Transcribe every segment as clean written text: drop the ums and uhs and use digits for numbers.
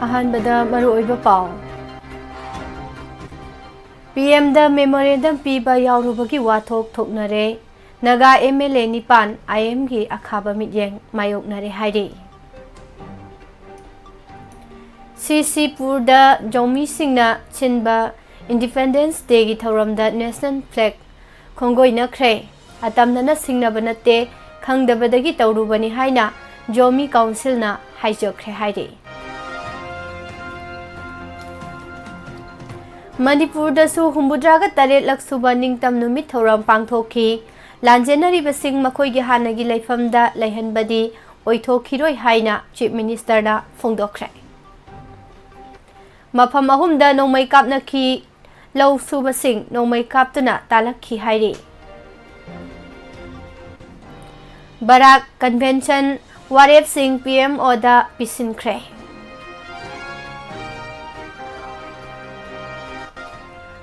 अहानबदा मरुओइबा पाव PM दा memorandum पीबा यावरुबगी वाथोक थोकनरे Naga MLA निपान IM की अखाबा मियेंग मायोकनरे हाइरे सीसीपुर जौमी सिंगना छिनबा इंडिपेंडेंस डे की थौरमदा नेशनल फ्लैग खोंगोई नखरे अतमनना सिंगनबा नते खंगदबदगी तौरुबनी हाइना जौमी काउंसिलना हाइजोखरे हाइरे मणिपुरदसु हुम्बुद्रागा तरेट लक्सुबा निंगतम नुमित थौरम पांगथोखी लांजेनरिबसिंग मखोइगी हानगी लैफमदा लैहनबदी ओइथोखिरोइ हाइना चीफ मिनिस्टरना फोंदोखरे मफम अहुमदा नोमै कापनखी लौसुबसिंग नोमै कापतुना तालखी हाइरे बराक कन्वेंशन वारेप सिंह PMO दा पिसिनख्रे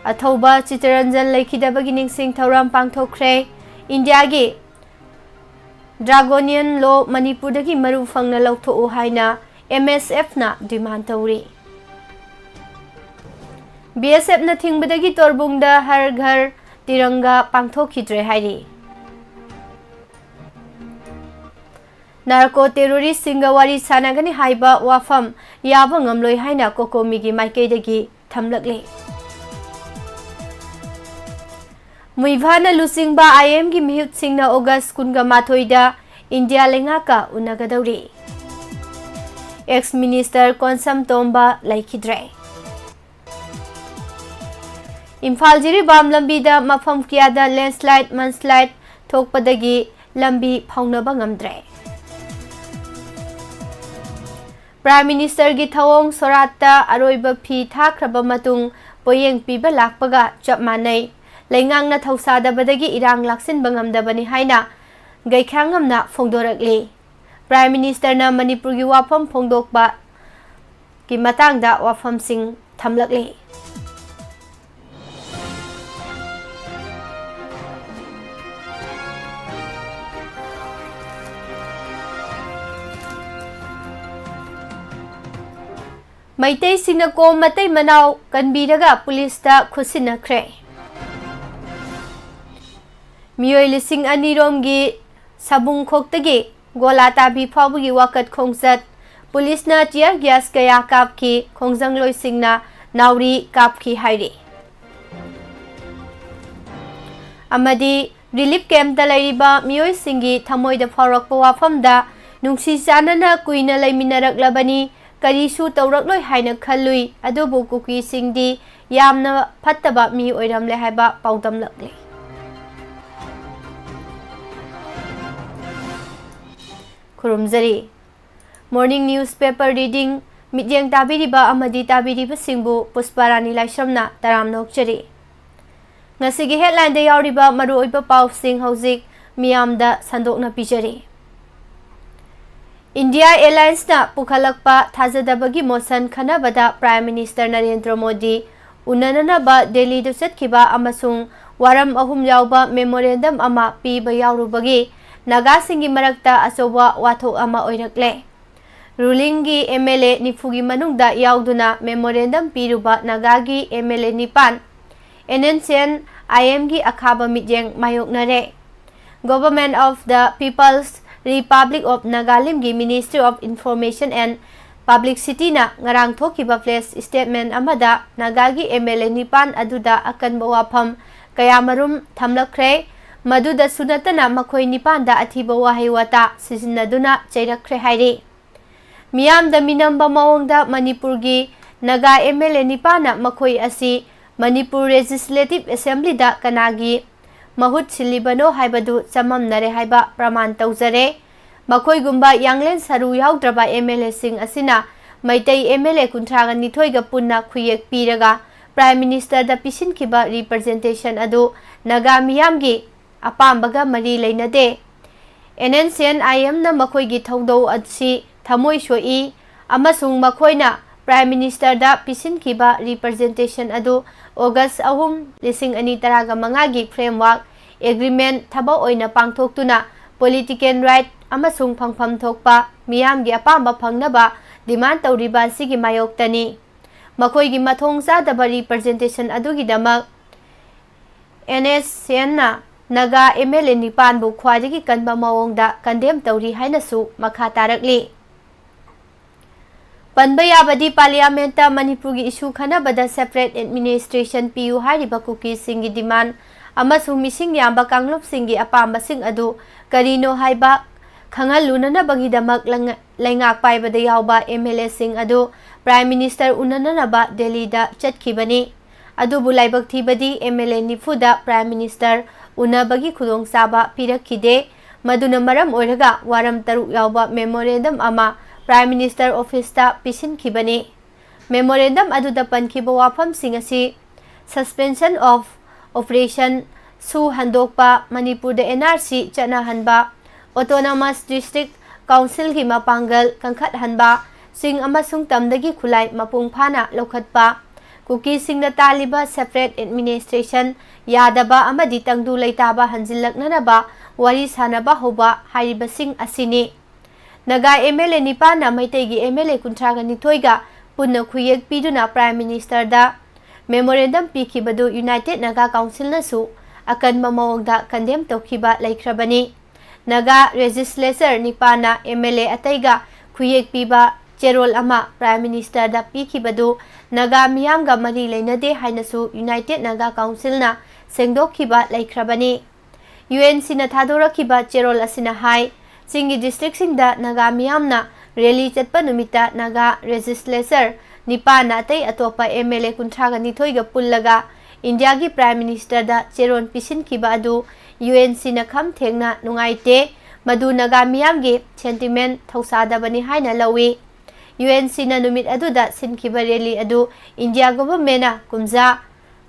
अथौबा चितरंजन लेखिदबगी निंगसिंग थौरम पांगथोखरे इंडिया की ड्रागोनियन लो मणिपुरदगी मरु फंगना लौथोउ हाइना MSF ना डिमांड तौरी BSF ना थिंगबदगी तोरबुंगदा हर घर तिरंगा पांगथोखिद्रे हाइरी नार्को टेरोरिस्ट सिंगा वारी सानागनी हाइबा वाफम याबा ngamloi हाइना कोकोमीगी माइकेदगी थमलकले मुइभाना लुसिंगबा IM की मिहुत सिंगना अगस्त 28 इंडिया लेंगाका उनगदौरी एक्स मिनिस्टर कोनसम तोम्बा लाइखिद्रे इम्फाल जिरिबाम लंबीदा मफम कियादा लैंडस्लाइड मनस्लाइड थोकपदगी लंबी फाउनबा ngamद्रे प्राइम मिनिस्टर की थवोंग सोराता अरोइबा फी थाख्रबा मतुंग पोयेंग पीबा लाकपगा चप मानै लैंगांगना थौसादबदगी इरांग लाक्सिनबा ngamदबनी हाइना गैखांगमना फोंदोरकले प्राइम मिनिस्टरना मणिपुर की वाफम फोंदोकबा की मतांगदा वाफम सिंह थमलकले मैतै सिंगना कोम मतै मनाव कनबीरगा पुलिसदा खुसिनख्रे मियोय लिसिंग अनिरोमगी सबुंगखोक्तगी गोला ताबी फावगी वाकत खोंगसत पुलिसना टियर गैस कया कापकी खोंगजंगलोय सिंगना नावरी कापकी हाइरे अमदी रिलीफ कैंपदा लैरिबा मियोय सिंगी थमोयदा फावरकपा वाफमदा नुंसी चानना कुइना लैमिनरकलबनी करीसु तौरकलोय हाइना खल्लुई अदुबु कुकी सिंगदी यामना फत्तबा मी ओइरमले हाइबा पाउदमलकले खुरुमजरी मॉर्निंग न्यूज़पेपर रीडिंग मिजेंग ताबिरिबा अमदी ताबिरिबा सिंगबु पुष्पारानी लाइश्रमना तराम नोकचरी ngasiगी हेडलाइन दे यावरिबा मरुओइबा पाउसिंग हौजिक मियामदा संदोकना पिजरी इंडिया एलायंस ना पुखलकपा थाजदबगी मोशन खनबदा प्राइम मिनिस्टर नरेंद्र मोदी उनननबा दिल्ली द चटखिबा अमसुंग वारम अहुम यावबा मेमोरेंडम अमा पीबा यावरुबगी नागा सिंगी मरक्ता अचौबा वाथोक अमा ओइरकले रूलिंग की MLA निफुगी मनुंगदा यावदुना मेमोरेंडम पीरुबा नागागी MLA निपान एनएनसीएन IM की अखाबा मिजेंग मायोकनरे government of the people's republic of Nagaland की ministry of information and publicity ना ngarang thokiba प्लेस स्टेटमेंट अमदा नागागी MLA निपान अदुदा अकनबा वाफम कयामरुम थमलखरे मधुदा सुनतना मखोई निपानदा अथिबा वाहै वाता सिजिनदुना चैरखरे हाइरे मियाम द मिनम्बा मवंगदा मणिपुर की नागा MLA निपाना मखोई असी मणिपुर लेजिस्लेटिव असेंबली दा कनागी महुत सिलिबनो हाइबदु चममनरे हाइबा प्रमाण तौजरे मखोई गुंबा यांगलेन सरू याउद्रबा MLA सिंह असिना मैतै MLA 32 गा पुन्ना खुयेक पीरगा प्राइम मिनिस्टर दा पिसिनखिबा रिप्रेजेंटेशन अदु नागा मियामगी अपाम्बगा मरी लेनदे NNCN IM ना मखोई थौदौ असी थमोई सोई अमसुंग मखोइना प्राइम मिनिस्टर दा पिसिनखिबा रिप्रेजेंटेशन अदु अगस्त 2015 की फ्रेमवर्क एग्रीमेंट थबा ओइना पांगथोक्तुना पॉलिटिकल राइट अमसुंग फंगफम थोकपा मियामगी अपाम्बा फंगनबा डिमांड तौरीबा असिगी मायोक्तनी मखोइगी मथोंग चादबा रिप्रेजेंटेशन अदुगिदमक NSCN Naga MLA निपानबु ख्वाइदगी कन्बा मवोंगदा कंडेम तौरी हाइनसु मखा तारकली पनबा याबदी पार्लियामेंट मणिपुर की इशू खनबदा सेपरेट एडमिनिस्ट्रेशन पीयू हारिबा कुकी सिंगी डिमांड अमसुंग मिसिंग याबा कांगलुप सिंगी अपाम सिंग अदु करिनो हाइबा खंगल लुननबगीदमक लैंगाक पाइबदा यावबा MLA सिंग अदु प्राइम मिनिस्टर उनननबा दिल्लीदा चटखिबनी अदुबु लाइबक थीबदी MLA निफुदा प्राइम मिनिस्टर उनबगी खुदोंग चाबा पिरखिदे मदुना मरम ओइरगा वारम तरुक यावबा मेमोरेंडम अमा प्राइम मिनिस्टर ऑफिस ता पिसिनखिबनी मेमोरेंडम अदुदा पनखिबा वाफम सिंग असि सस्पेंशन ऑफ ऑपरेशन सु हंदोकपा मणिपुर NRC चनाहनबा ऑटोनोमस डिस्ट्रिक्ट काउंसिल की मपांगल कंखत हनबा सिंग अमसुंग तमदगी खुलाई मपुंग फाना लौखतपा कुकी सिंगना तालिबा सेपरेट एडमिनिस्ट्रेशन यादबा अमदी तंगदु लेताबा हंजिलकननबा वारी सानबा होबा हारिबा सिंग असिनी नगा MLA निपाना मैतेगी MLA कुंथ्रागा निथोइगा पुन्ना खुयेक पीदुना प्राइम मिनिस्टर दा मेमोरेंडम पीखिबदु यूनाइटेड नगा काउंसिल नसु अकनबा मवोंगदा कंडेम तौखिबा लेख्रबनी नगा लेजिस्लेचर निपाना MLA अतैगा खुयेक पीबा चेरोल अमा प्राइम मिनिस्टर दा पीखिबदु नगा मियामगा मरी लेनदे हाइनसु यूनाइटेड नगा काउंसिल ना सेंगदोखिबा लेख्रबनी UNC ना थादोरखिबा चेरोल असिना हाई सिंगी डिस्ट्रिक्ट सिंगदा नगा मियामना रैली चटपा नुमिता नगा लेजिस्लेचर निपाना अतै अतोपा MLA कुंथ्रागा निथोइगा पुल्लगा इंडिया की प्राइम मिनिस्टर दा चेरोन पिसिनखिबा अदु UNC ना खम थेंगना नुंगाइते मदु नगा मियामगे सेंटिमेंट थौसादबनी हाइना लवी UNC ना नुमित अदुदा सिनखिबा रैली अदु इंडिया गवर्नमेंट कुमजा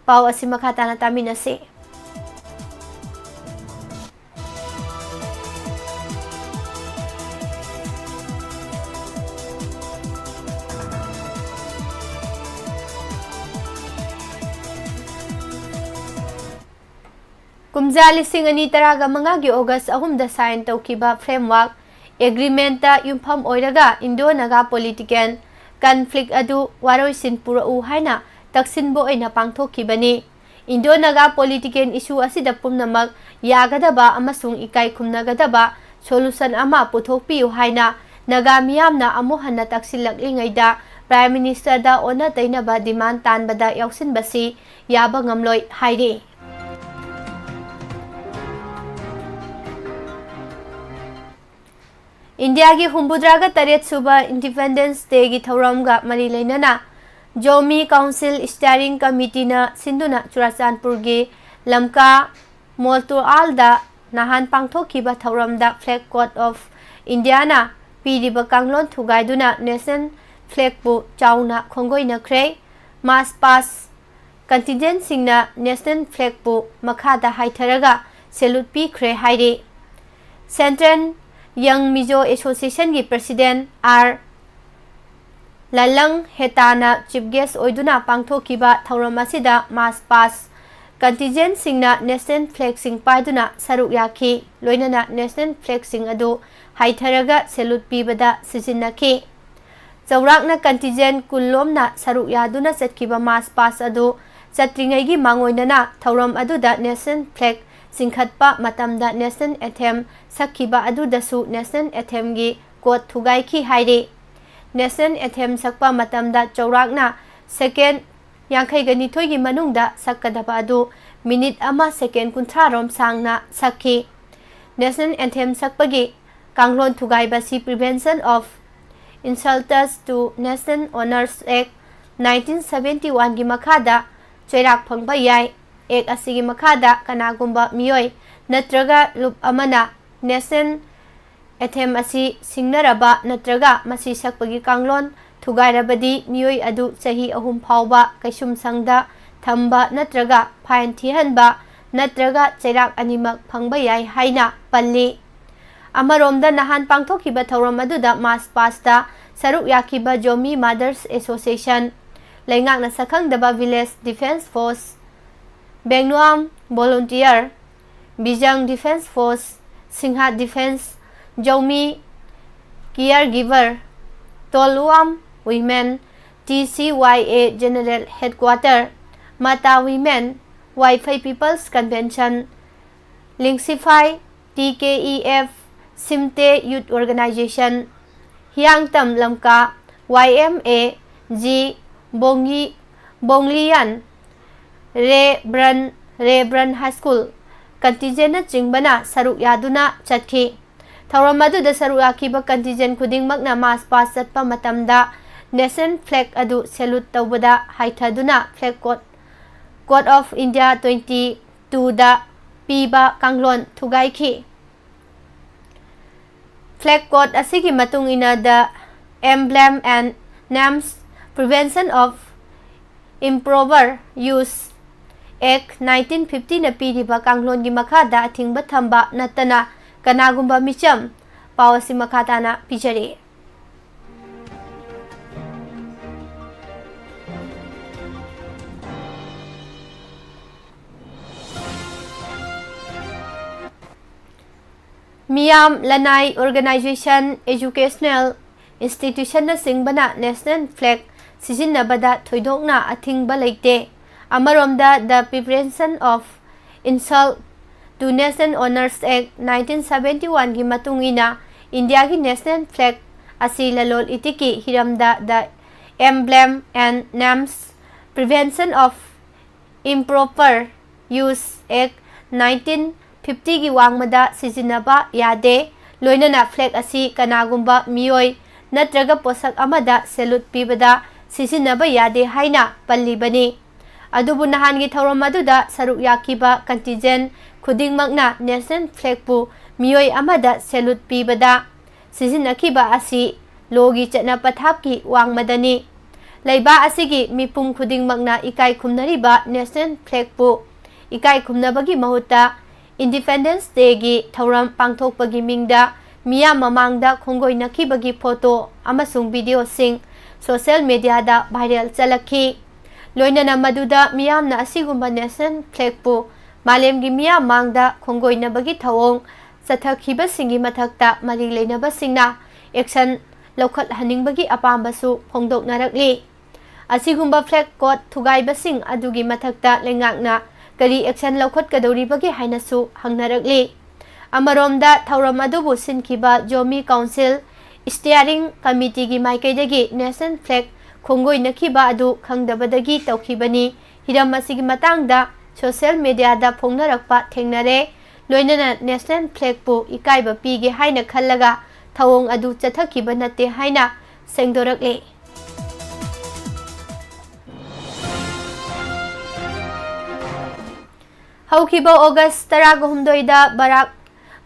पाव असि मखा ताना तामिनसे कुमजा लिसिंग अनि तरागा मंगागी ऑगस्ट 3 साइन तौखिबा फ्रेमवर्क एग्रीमेंट यूफम ओइरगा इंडो नगा पॉलिटिकल कन्फ्लिक्ट अदु वारोइसिन पुरउ हाइना तक्सिनबो ओइना पांगथोखिबनी इंडो नगा पॉलिटिकल इशू असिदा पुमनमक यागदबा अमसुंग इकाई खुमनगदबा सोल्यूशन अमा पुथोकपियु हाइना नगा मियामना अमु हन्ना तक्सिलकलिङैदा प्राइम मिनिस्टर दा ओना तैनबा डिमांड तानबदा याउसिनबसी याबा ngamloi हाइरे इंडिया की हुम्बुद्रागा तरेत सुबा इंडिपेंडेंस डे की थौरमगा मरी लेनना जोमी काउंसिल स्टीयरिंग कमिटी ना सिंधुना चुराचांदपुर की लमका मोल्टोआलदा नहान पांगथोखिबा थौरमदा फ्लैग कोड ऑफ इंडिया ना पीरिबा कांगलोन थुगाइदुना नेशनल फ्लैग बु चाउना खोंगोइनख्रे मास पास कंटिजेंट सिंगना नेशनल फ्लैग बु मखादा हाइथरगा सेल्यूट पीख्रे हाइरे सेंट्रल यंग मिजो एसोसिएशन की प्रेसिडेंट आर ललंग हेताना चीफ गेस्ट ओइदुना पांगथोखिबा थौरम असिदा मास पास कंटिजेंट सिंगना नेशनल फ्लैग सिंग पाइदुना सरुक याखी लोइनना नेशनल फ्लैग सिंग अदु हाइथरगा सेल्यूट पीबदा सिजिनखी चौराकना कंटिजेंट कुल्लोमना सरुक यादुना चटखिबा मास पास अदु चत्रिंगैगी मांगोइनना थौरम अदुदा नेशनल फ्लैग सिंखतपा मतमदा नेशनल एथेम सक्खिबा अदुदसु नेशनल एथेम गी कोट थुगाइखी हाइरे नेशनल एथेम सक्पा मतमदा चौराकना सेकेंड 52 की मनुंगदा सक्कदबा अदु मिनिट अमा सेकेंड 30 रोम सांगना सक्खी नेशनल एथेम सक्पगी कांगलोन थुगाइबासी prevention of insults to national honours act 1971 की मखादा चैराक फंगबा याय एक असिगी मखादा कनागुंबा मियोय नत्रगा लुप अमना नेशनल एथेम असी सिंगनरबा नत्रगा मसी सक्पगी कांगलोन थुगाइरबदी मियोय अदु चही अहुम फावबा कैसुम संगदा थंबा नत्रगा फाइन थिहनबा नत्रगा चैराक अनिमक फंगबा याय हाइना पल्ली अमरोमदा नहान पांगथोखिबा थौरम अदुदा मास पासता सरुक याखिबा जोमी मदर्स एसोसिएशन लैंगाकना सखंगदबा विलेज डिफेंस फोर्स बेंगनुआम वॉलंटियर बिजंग डिफेंस फोर्स सिंहा defence Zomi care giver Tolwam Women TCYA General Headquarter Mata Women Wi-Fi People's Convention Linksify TKEF Simte Youth Organization Hyangtam Lamka YMA G Bonglian Rebran High School contingent Jingbana Saruk Yaduna Chatki Tauramadu the Saruk Akiba contingent Kuding Magna Mas Pasat Pamatamda Nation Flag Adu Salute Tawada Haitaduna Flag Code of India 22 da Piba Kanglon Tugaiki Flag Code Asigi Matung ina the Emblem and Names Prevention of Improper Use Act 1950 na piriba Kanglon gi makada athingba thamba natana kanagumba micham pawasi makata na pijari Miyam Lanai Organization Educational Institution na singbana National Flag sijinnabada thoidokna athingba leite Amaromda the Prevention of Insult to Nation Honors Act 1971 gi matungina India gi National Flag asi lalol itiki hiramda the Emblem and Names Prevention of Improper Use Act 1950 gi wangmada sijinnaba yade loinana flag asi kanagumba miyoi natraga posak amada salute pibada sijinnaba yade haina pallibani Adubu nahan gi thauram aduda saruk yakiba contingent khudingmakna National Flag pu miyoi amada salute pibada sizinnakiba asi logi chatna pathapki wangmadani leiba asigi mipum khudingmakna ikai khumnariba National Flag pu ikai khumnabagi mahutta Independence Day gi thauram pangthokpagi mingda miyam mamangda khongoinakibagi photo amasung video sing social media da viral chalakhi Loinana maduda miyamna asigumba National Flag pu malemgi miyam mangda khongoinabagi thawong sathakhibasingi mathakta mari leinabasingna action lokhat haningbagi apambasu phongdoknarakli asigumba flag code thugaibasing adugi mathakta lengakna kari action lokhat kadoribagi hainasu hangnarakli amaromda thauram adubu sinkiba Jomi Council Steering Committee gi maikaidagi National Flag Khongoi nakiba adu khangdabadagi tawkhibani hiram asigi matangda social media da phongnarakpa thengnare loinana National Flag pu ikaiba pige haina khallaga thawong adu chathakiba natte haina sengdorakle Haukiba August 13 da Barak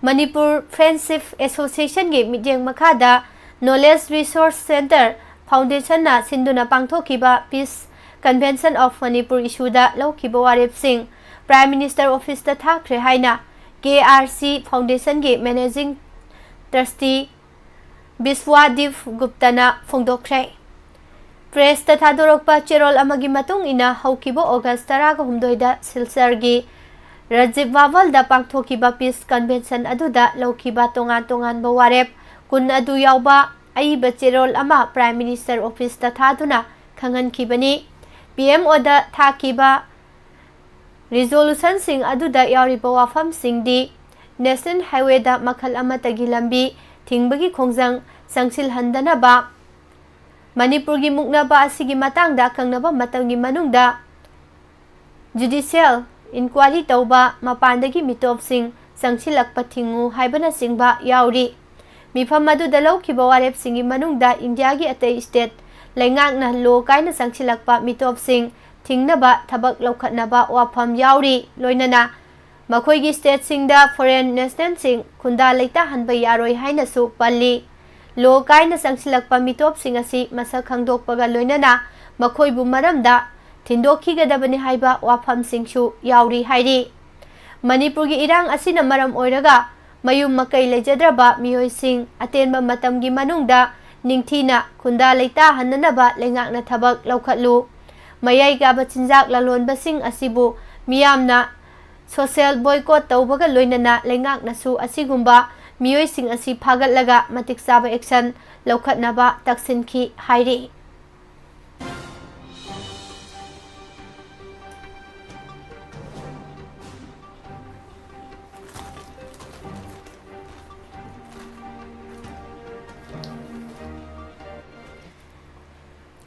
Manipur Friendship Association gi midyeng makhada Knowledge Resource Center Foundation na sinduna pangthokiba Peace Convention of Manipur issue da laukiba warep sing Prime Minister Office ta thakre haina KRC Foundation gi Managing Trustee Biswadip Gupta na phongdokre Press ta thadorokpa cherol amagi matung ina haukiba August 13 da Silsar gi Rajiv Baval da pangthokiba Peace Convention aduda laukiba tongan ba warep kun adu yawba Aiba cherol ama Prime Minister Office ta thaduna khangan kibani PMO da thakiba resolution sing aduda yawriba wafam singdi National Highway da makhal ama tagi lambi thingbagi khongjang sangsil handana ba Manipur gi mukna ba asigi matangda kangnaba matamgi manungda judicial inquiry tawba mapandagi mitop sing sangsilakpa thingu haibana singba yawri Mifam aduda laukiba warep singi manungda India gi atay state lengakna lo kaina sangsilakpa mitop sing thingnaba thabak laukhatnaba wafam yawri loinana makhoigi state singda foreign national sing khunda leita hanba yaroi haina su palli lo kaina sangsilakpa mitop sing asi masak khangdokpaga loinana makhoibu maramda thindokhigadabani haiba wafam singsu yawri hairi Manipur gi irang asina maram oiraga Mayum makai lejadraba miyoi sing atenba matamgi manungda ningthina khunda leita hananaba lengakna thabak laukhatlu mayai ga bachinjak lalonba sing asibu miyamna social boycott tawbaga loinana lengakna su asigumba मियोइसिंग असि फागतलगा मतिक चाबा action लौखतनबा तकसिनखी हाइरि।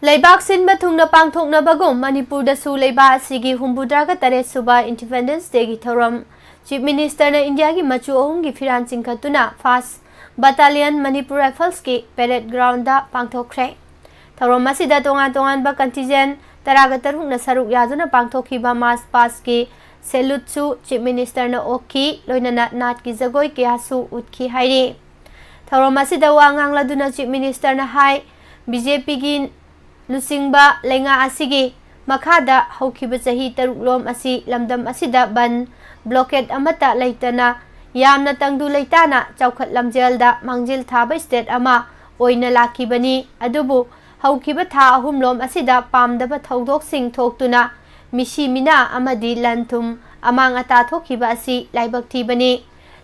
लेबाक सिनबा थुंगना पांगथोकनबगुम मणिपुरदसु लेबा असिगी हुम्बुद्रागा तरेट सुबा independence day की थौरम chief minister ने India की मचु अहुम की फिरान चिंखतुना fast battalion Manipur rifles की parade ground दा पांगथोखरे। थौरम असिदा तोंगान कंटिजेंट तरागा तरुकना सरुक यादुना पांगथोखिबा मार्च पास की सेलुटसु चीफ मिनिस्टर ने ओखी लोइनना नाट की जगोई कयासु उतखी हाइरि। थौरम असिदा वा ngangladu चीफ मिनिस्टर ने हाई बीजेपी की लुसिंगबा लेंगा असिगी मखादा हौखिबा चही तरुकलोम असि लमदम असिदा बन ब्लॉकेट अमता लेतना यामना तंगदु लेताना चौखत लमजेलदा मांगजिल थाबा स्टेट अमा ओइना लाखिबनी अदुबु हौखिबा था अहुमलोम असिदा पामदबा थौदोकसिंग थोक्तुना मिसी मिना अमदि लंथुम अमांग अता थोखिबा असि लाइबक थीबनी।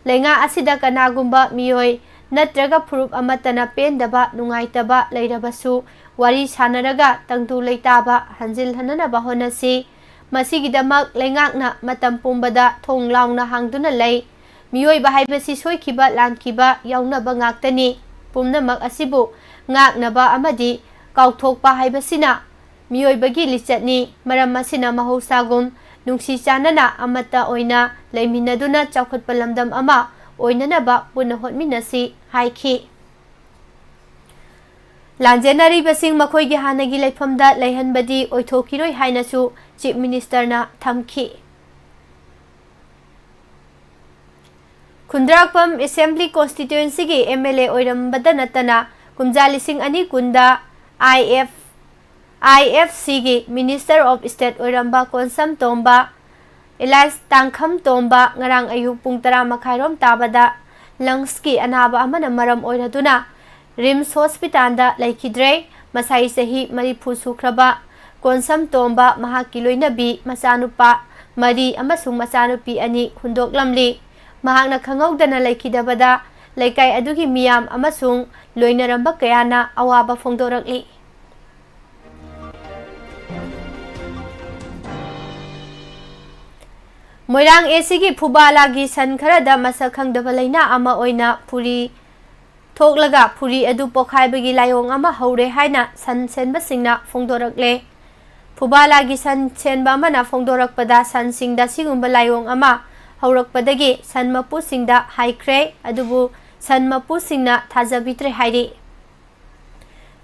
लेंगा असिदा कनागुंबा मियोय नत्रगा फुरुप अमतना पेंदबा नुंगाइतबा लेरबसु वारी सानरगा तंगदु लेताबा हंजिल हननबा होनसी। मसिगिदमक लेंगाकना मतम पुंबदा थोंग लाउना हांगदुना लै मियोइबा हाइबसि सोइखिबा लानखिबा याउनबा ngaktani पुमनमक असिबु ngaknaba amadi काउथोकपा हाइबसिना मियोइबगी लिचतनी मरम असिना महौसागुम नुंगसी चानना अमता ओइना लेमिनदुना चौखतपा लमदम अमा ओइननबा पुन होटमिनसी हाइखी। लांजेनारी बसिंग मखोइगी हानगी लेफमदा लेहनबदी ओइथोकिरोइ हाइनसु चीफ मिनिस्टर ना थमखी। खुंद्राकपम असेंबली कॉन्स्टिट्यूएंसी की एमएलए ओइरमबदा नतना कुमजा लिसिंग अनि कुंदा आईएफसी की मिनिस्टर ऑफ स्टेट ओइरमबा कोनसम तोम्बा इलाइस तांखम तोम्बा ngarang ayuk pung 10 makhairom tabada lungs की अनाबा अमना मरम ओइरदुना रिम्स हॉस्पिटल दा लेखिद्रे मसाई सही मरीफु सुख्रबा कोनसम तोम्बा महाकी लोइनबी मचानुपा मरी अमसुंग मचानुपी अनि हुंदोकलमली महाकना खंगौदना लेखिदबदा लेकाई अदुगी मियाम अमसुंग लोइनरंबा कयाना अवाबा फोंदोरकली। मोइरांग एसीगी फुबालागी सन खरदा मसक खंगदबा लैना अमा ओइना फुरी थोकलगा फुरी अदु पोखाइबगी लायोंग अमा हौरे हाइना सन सेनबसिंगना फोंदोरकले। फुबालागी सन सेनबा अमना फोंदोरकपदा सन सिंगदा सिगुंबा लायोंग अमा हौरकपदगी सन मपुसिंगदा हाइख्रे अदुबु सन मपुसिंगना थाजबित्रे हाइरि।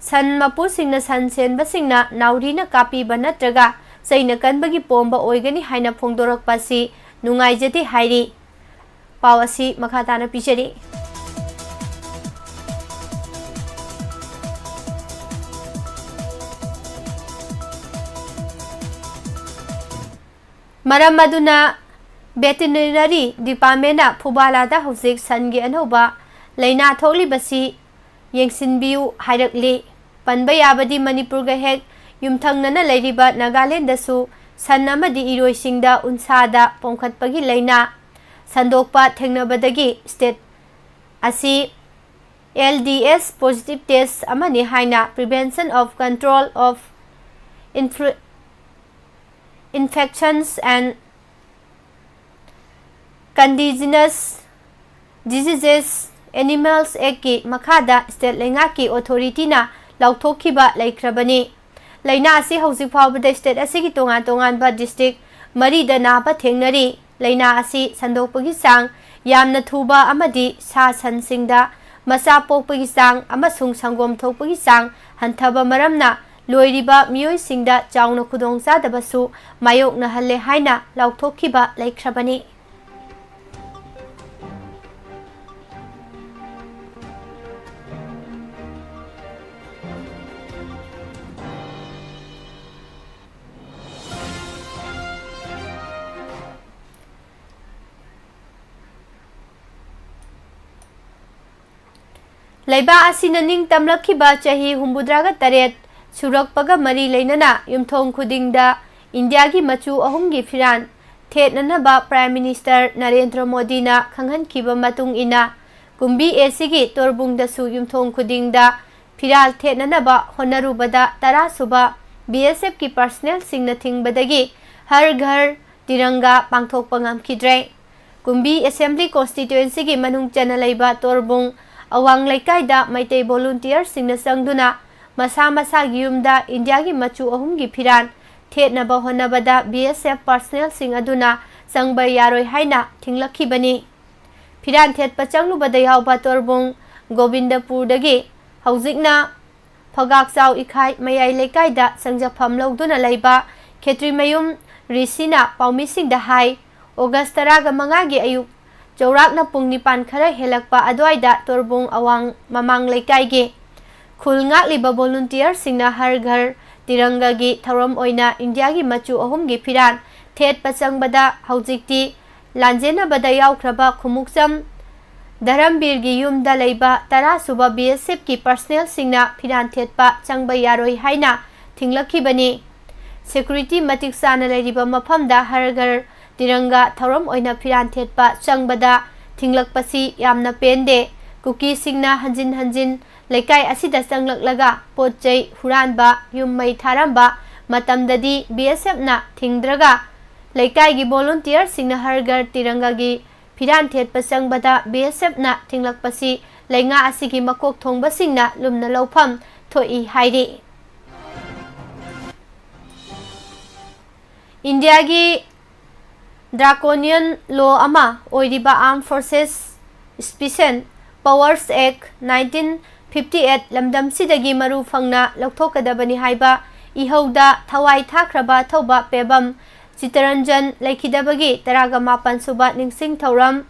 सन मपुसिंगना सन सेनबसिंगना नाउरीना कापीबा नत्रगा चैना कनबगी पोंबा ओइगनी हाइना फोंदोरकपासी नुंगाइजदि हाइरि। पावसी मखाताना पिचरी। मरम अदुना वेटरनरी डिपार्टमेंट फुबालादा हौजिक सनगी अनौबा लैना थोकलिबसी येंसिनबियु हाइरकली। पनबा याबदी मणिपुरगा हेक युमथंगनना लैरिबा नागालैंडसु सन अमदी इरोइसिंगदा उनसादा पोंखतपगी लैना संदोकपा थेंगनबदगी स्टेट असि LDS पॉजिटिव टेस्ट अमनी हाइना prevention of control of infections and contagious diseases animals act की मखादा स्टेट लेंगा की अथॉरिटी ना लौथोखिबा लेख्रबनी। लैना असि हौजिक फावबदा स्टेट असि तोंगान तोंगानबा डिस्ट्रिक्ट मरीदा नाबा थेंगनरी। लैना असि संदोकपगी चांग यामना थुबा अमदी सा सनसिंगदा मसा पोकपगी चांग अमसुंग संगोम थोकपगी चांग हंथबा मरमना लोइरिबा मियोइसिंगदा चाउना खुदोंचादबसु मायोकनहल्ले हाइना लौथोखिबा लेख्रबनी। लैबा असिना निंग तमलखिबा चही हुम्बुद्रागा तरेट सुरकपगा मरी लेनना युमथोंग खुदिंगदा इंडिया की मचु अहुम की फिरान थेटननबा प्राइम मिनिस्टर नरेंद्र मोदी ना खंगहनखिबा मतुंग इना कुंबी एसीगी तोरबुंगदसु युमथोंग खुदिंगदा फिराल थेटननबा होनरुबदा 10 सुबा BSF की पर्सनल सिंगना थिंगबदगी हर घर तिरंगा पांगथोकपा ngamkidre कुंबी असेंबली कॉन्स्टिट्यूएंसी की मनुंग चना लेबा तोरबुंग अवांग लेकाइदा मैतै वॉलंटियर सिंगना संगदुना मसा मसा युमदा इंडिया की मचु अहुम की फिरान थेटनबा होनबदा BSF पर्सनल सिंग अदुना संगबा यारोय हाइना थिंगलखिबनी फिरान थेटपा चंगलुबदा यावबा तोरबुंग गोविंदपुरदगी हौजिकना फगाकचाव इखाई मयाई लेकाइदा संजफम लौदुना लेबा खेत्रीमयुम रिसिना पाउमिसिंगदा हाई ऑगस्ट 15 की अयुक चौराकना पुंग निपान खरा हेलकपा अद्वाइदा तोरबुंग अवांग ममांग लेकाइगे खुलंगाकलिबा वॉलंटियर सिंगना हर घर तिरंगा की थौरम ओइना इंडिया की मचु अहुम की फिरान थेटपा चंगबदा हौजिकती लांजेनबदा यावख्रबा खुमुकचम धरमबीर की युमदा लेबा 10 सुबा BSF की पर्सनल सिंगना फिरान थेटपा चंगबा यारोय हाइना थिंगलखिबनी सिक्योरिटी मतिक साना लेरिबा मफमदा हर घर तिरंगा थौरम ओइना फिरान थेटपा चंगबदा थिंगलकपसी यामना पेंदे कुकी सिंगना हंजिन हंजिन लेकाई असिदा चंगलकलगा पोचै हुरानबा युममै थारंबा मतमददी BSF ना थिंगद्रगा लेकाई की वॉलंटियर सिंगना हर घर तिरंगा की फिरान थेटपा चंगबदा BSF ना थिंगलकपसी लेंगा असिगी मकोक थोंगबा सिंगना लुमना लौफम थोई हाइरी इंडिया की ड्राकोनियन लॉ अमा ओइरिबा armed forces special powers act 1958 लमदम सिदगी मरु फंगना लौथोकदबनी हाइबा इहौदा थवाई थाख्रबा थौबा पेबम चितरंजन लेखिदबगी 15 सुबा निंगसिंग थौरम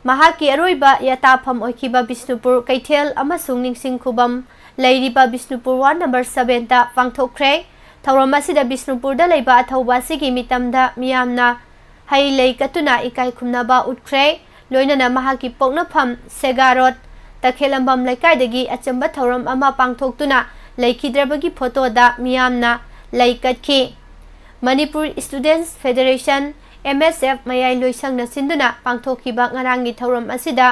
महाकी अरोइबा यताफम ओइखिबा बिष्णुपुर कैथेल अमसुंग निंगसिंग खुबम लेरिबा बिष्णुपुर वार्ड नंबर 7 ता पांगथोखरे थौरम असिदा बिष्णुपुरदा लेबा अथौबा सिगी मितमदा मियामना हई लेई कतुना इकाई खुमनाबा उठख्रे लोइनना महाकी पोकनफम सेगारोड तखेलंबम लेकाइदगी अचंबा थौरम अमा पांगथोक्तुना लेखिद्रबगी फोटोदा मियामना लेई कतखि मणिपुर स्टूडेंट्स फेडरेशन MSF मयाई लोइसंगना सिंदुना पांगथोखिबा ngaranggi थौरम असिदा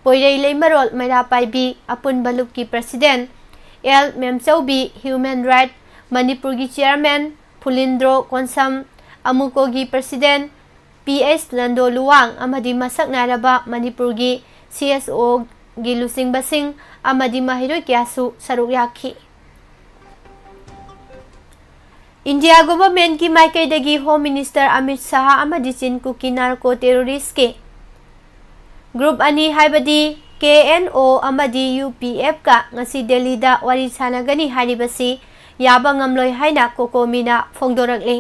पोइरei लेमरोल मैरापाइबी अपुन बलुक की president L Memchoubi human right Manipur की चेयरमैन फुलिंद्रो कोनसम अमुको की प्रेसिडेंट PS लंडो लुवांग अमदी मसक नारबा मणिपुर की CSO की लुसिंग बसिंग अमदी महिरोय क्यासु सरुक याखी इंडिया गवर्नमेंट की माइकैदगी होम मिनिस्टर अमित शाह अमदी चिनकु की नार्को टेररिस्ट के ग्रुप अनि हाइबदी KNO अमदी UPF का ngasi दिल्ली दा वारी सानागनी हारिबसी याबा ngamloi haina कोकोमीना फोंदोरकले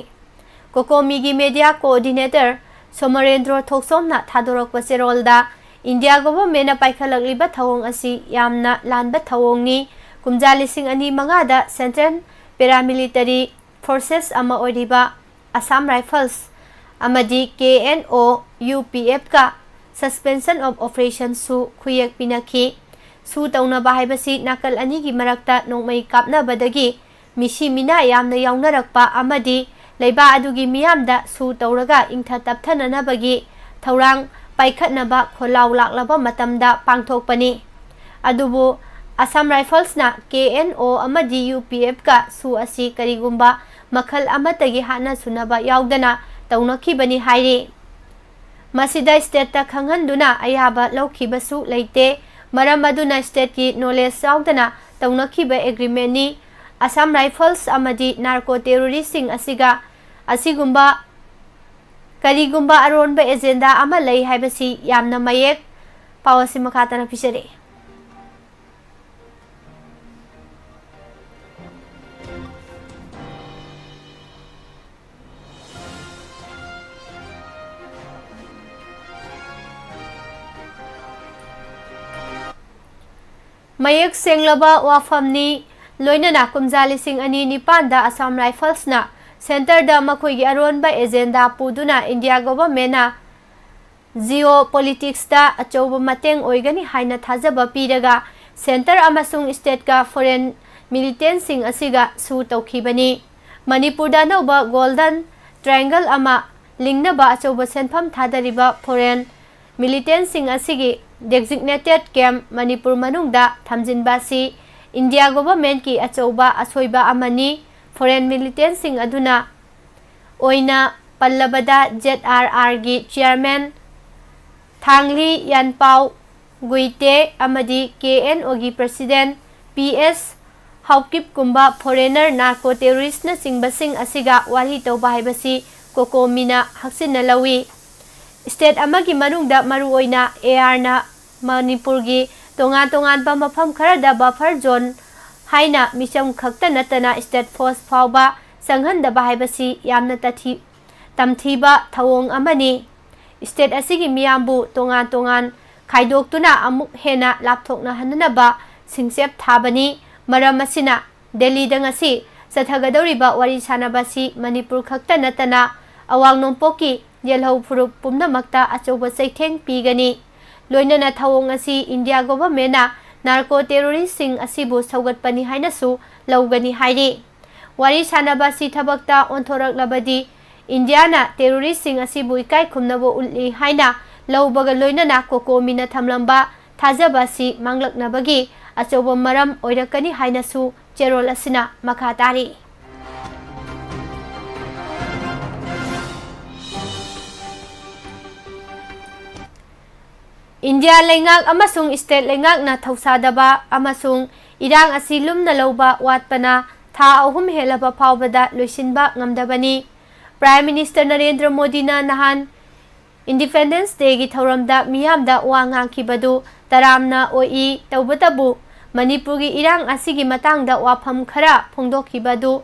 कोकोमी की मीडिया कोऑर्डिनेटर सोमरेंद्र थोक्सोमना थादोरकपा सेरोलदा इंडिया गवर्नमेंट पाइखलकलिबा थवोंग असि यामना लानबा थवोंगनी कुमजा लिसिंग अनि मंगादा सेंट्रल पैरामिलिटरी फोर्सेस अमा ओरिबा असम राइफल्स अमदी KNO UPF का सस्पेंशन ऑफ ऑपरेशन सु खुयक पिनखी सु तौनबा हाइबसी नाकल अनि की मरक्ता नोंमै कापनाबदगी मिसी मिना यामना याउनरकपा अमदी लेबा अदुगी मियामदा सु तौरगा इंथा तपथननबगी थौरांग पाइखतनबा खोलाव लाक्लबा मतमदा पांगथोकपनी अदुबु असम राइफल्स ना KNO अमदी UPF का सु असि करिगुंबा मखल अमतगी हाना सुनबा याउदना तौनखिबनी हाइरे मसिदा स्टेट ता खंगहनदुना अयाबा लौखिबसु लेते मरम अदुना स्टेट की नॉलेज याउदना तौनखिबा एग्रीमेंटनी असम राइफल्स अमदी नार्को टेररिस्टिंग असिगा असिगुंबा करिगुंबा अरोनबा एजेंडा अमा लई हाइबसी यामना मयेक पावसी मखातना पिसरे मयेक सेंगलबा वाफमनी लोइनना कुमजा लिसिंग अनि निपानदा असम राइफल्सना सेंटरदा मखोइगी अरोनबा एजेंडा पुदुना इंडिया गवर्नमेंटना जियो पॉलिटिक्सदा अचौबा मतेंग ओइगनी हाइना थाजबा पीरगा सेंटर अमसुंग स्टेट का फॉरेन मिलिटेंटसिंग असिगा सु तौखिबनी मणिपुरदा नौबा गोल्डन ट्रायंगल अमा लिंगनबा अचौबा सेंफम थादरिबा foreign मिलिटेंटसिंग असिगी designated camp Manipur manungda thamjinba si India government ki achouba asoiba amani foreign militant sing aduna oina pallabada ZRR gi chairman Thangli Yanpao Guite amadi KNO gi president PS Haukip kumba foreigner narco terrorist na singbasing asiga wali tawba haibasi kokomina haksin na lawi state amagi manungda maruoina AR na Manipur gi tongan pa mafam kharada buffer zone haina misam khakta natana state force fawba sanghandaba haibasi yamna tamthiba thawong amani state asigi miyambu tongan khaidoktuna amuk hena lapthokna hananaba singsep thabani maram asina Delhi dangasi sathagadoriba wari sanabasi Manipur khakta natana awang nompoki yelhau furup pumnamakta achouba saitheng pigani loinana thawong asi India government na narco terrorist sing asibu saugatpani hainasu laugani hairi wari sanabasi thabakta onthorak labadi India na terrorist sing asibu ikai khumnabo ulli haina laubaga loinana kokomina thamlamba thajabasi manglaknabagi achouba maram oirakani hainasu cherol asina makha tari India lengak amasung state lengak na thausadaba amasung irang asi lumna lauba watpana tha ahum helaba phawbada loisinba ngamdabani Prime Minister Narendra Modi na nahan Independence Day gi thauramda miyamda wa ngangkibadu taramna oi tawbatabu Manipur gi irang asigi matangda wafam khara phongdokhibadu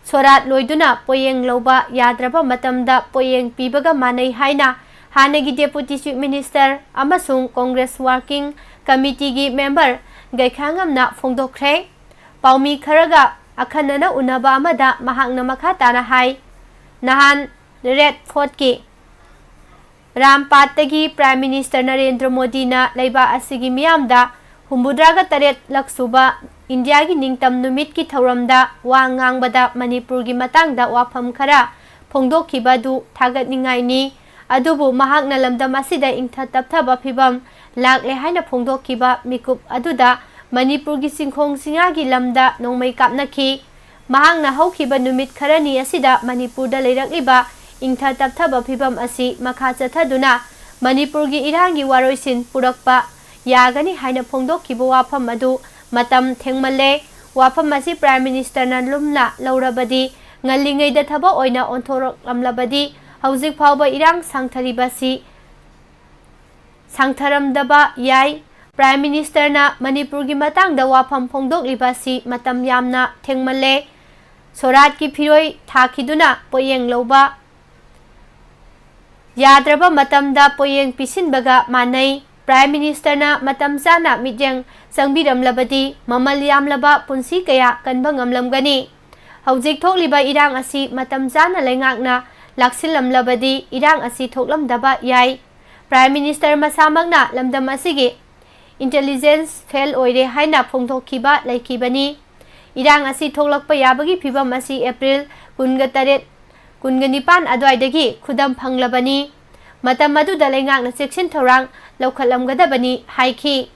sorat loiduna poyeng lauba yadraba matamda poyeng pibaga manai haina Hanagi Deputy Chief Minister amasung Congress Working Committee gi member Gaikhangamna phongdokre Paumi kharaga akhanana unaba amada mahakna makhatana hai nahan Red Fort ki Rampatagi Prime Minister Narendra Modi na laiba asigi miyamda humbudraga taret laksuba India gi ningtam numit ki thauramda wa ngangbada Manipur gi matangda wafam khara phongdokhibadu thagatningai ni adubu mahakna lamdam asida ingtha tapthaba phibam lakle haina phongdokhiba mikup aduda Manipur gi singkhong singa gi lamda nongmai kapnakhi mahakna hokhiba numit kharani asida Manipur da leirakliba ingtha tapthaba phibam asi makha chathaduna Manipur gi irangi waroisin purakpa yagani haina phongdokhiba wafam adu matam thengmalle wafam asi Prime Minister na lumna laurabadi ngallingai da thaba oina onthorok lamlabadi Hauzik phawba irang sangtharibasi sangtharamdaba yai Prime Minister na Manipur gi matangda wafam phongdoklibasi matam yamna thengmalle sorat ki phiroi thakiduna poyeng loba yadraba matamda poyeng pisinbaga manai Prime Minister na matam sana midyang sangbiramlabadi mamal yamlaba punsi kaya kanba ngamlamgani Hauzik thokliba irang asi matam sana lengakna Laksilamlabadi irang asi thoklamdaba yai Prime Minister masamagna lamdam asigi intelligence fail oire haina phongdokhiba laikibani irang asi thoklakpa yabagi phibam asi April 28 29 adwaidagi khudam phanglabani matam aduda lengakna section thorang laukhalamgadabani haiki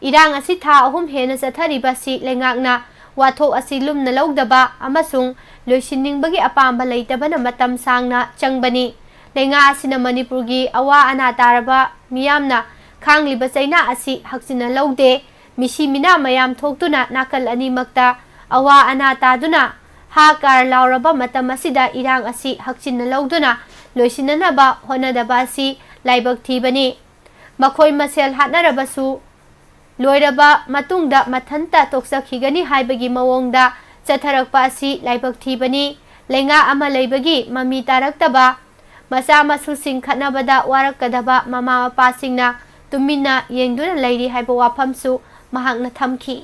irang asi tha ahum hena satharibasi lengakna wathok asi lumna laugdaba amasung loisinningbagi apamba leitabana matam sangna changbani lenga asina Manipur gi awa ana taraba miyamna khangliba chaina asi haksina laude misi mina mayam thoktuna nakal ani makta awa ana taduna ha kar lauraba matam asida irang asi haksina lauduna loisinanaba honadaba asi laibak thibani makhoi masel hatnarabasu loiraba matungda mathanta toksakhigani haibagi mawongda chatharakpa asi laibak thibani lenga ama leibagi mami taraktaba masa masu sing khatnabada warakadaba mama mapa singna tumina yengduna leiri haiba wafamsu mahakna thamki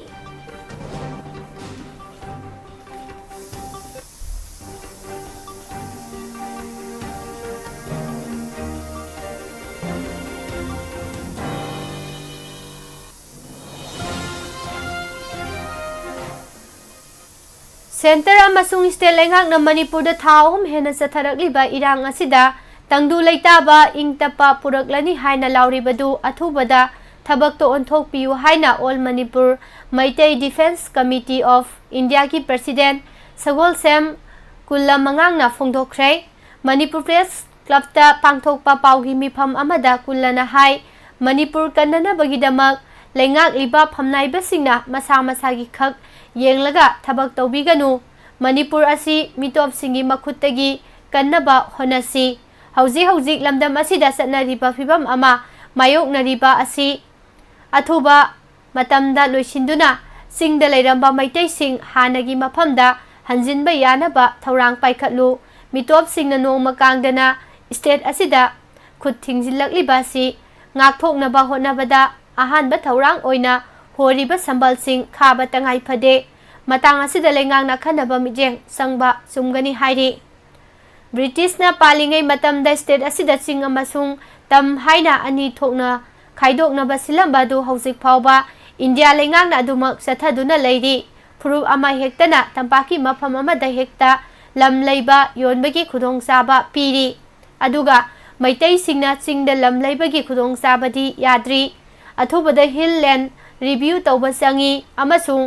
Center amasung state lengak na Manipur da thawum hena satharakliba irang asida tangdu leitaba ingtapa puraklani haina lauribadu athubada थबक तो ओंथोकपियु हाइना all Manipur Meitei defence committee of India की president Sagolsem कुल्लमंगांगना फोंदोखरे Manipur press club पांथोकपा पाउगी मिफम अमदा कुल्लना हाई मणिपुर कन्ननबगीदमक लेंगाक लिबा फमनाइबसिंगना मसा मसागी खक येंगलगा थबक तौबिगनु मणिपुर असि मिटोपसिंगी मखुत्तगी कन्नबा होनसी हौजी हौजी लमदम असिदा चटनरिबा फिबम अमा मायोकनरिबा असि अथुबा मतमदा लोइसिंदुना सिंगदा लेरंबा मैतैसिंग हानगी मफमदा हंजिनबा यानबा थौरांग पाइखतलु मिटोपसिंगना नोंमा कांगदना स्टेट असिदा खुद थिंजिलकलिबासी ngakthoknaba hotnabada ahanba thaurang oina horiba sambalsing khaba tangai phade matang asida lengangna khanaba mijeng sangba sumgani hairi British na palingai matamda state asida sing amasung tam haina ani thokna khaidokna basilamba du housik phawba India lengangna adumak sathaduna leiri phuru ama hektana tampaki mafam amada hekta lam leiba yonbagi khudong saba piri aduga Meitei सिंगना चिंग lump लेबगी खुदोंग साबदी याद्री अथुबद हिल land review तौब संगी अमसुंग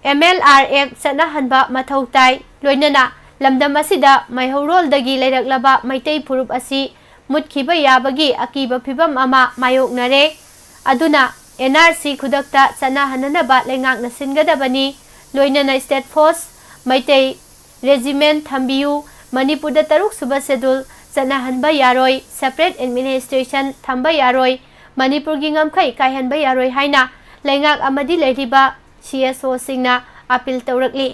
MLR act सनहनबा मथौ ताई लोइनना लमदम असिदा मैहौरोलदगी लेरक्लबा मैतै फुरुप असि मुतखिबा याबगी अकीबा फिबम अमा मायोकनरे अदुना NRC खुदक्ता सनहननबा लेंगाकना सिनगदबनी लोइनना state force Meitei regiment थंबियु Manipur तरुक सुबह schedule चनाहनबा यारोय separate administration थंबा यारोय मणिपुर की ngमखै कायहनबा यारोय हाइना लेंगाक अमदि लेरिबा CSO सिंगना appeal तौरकली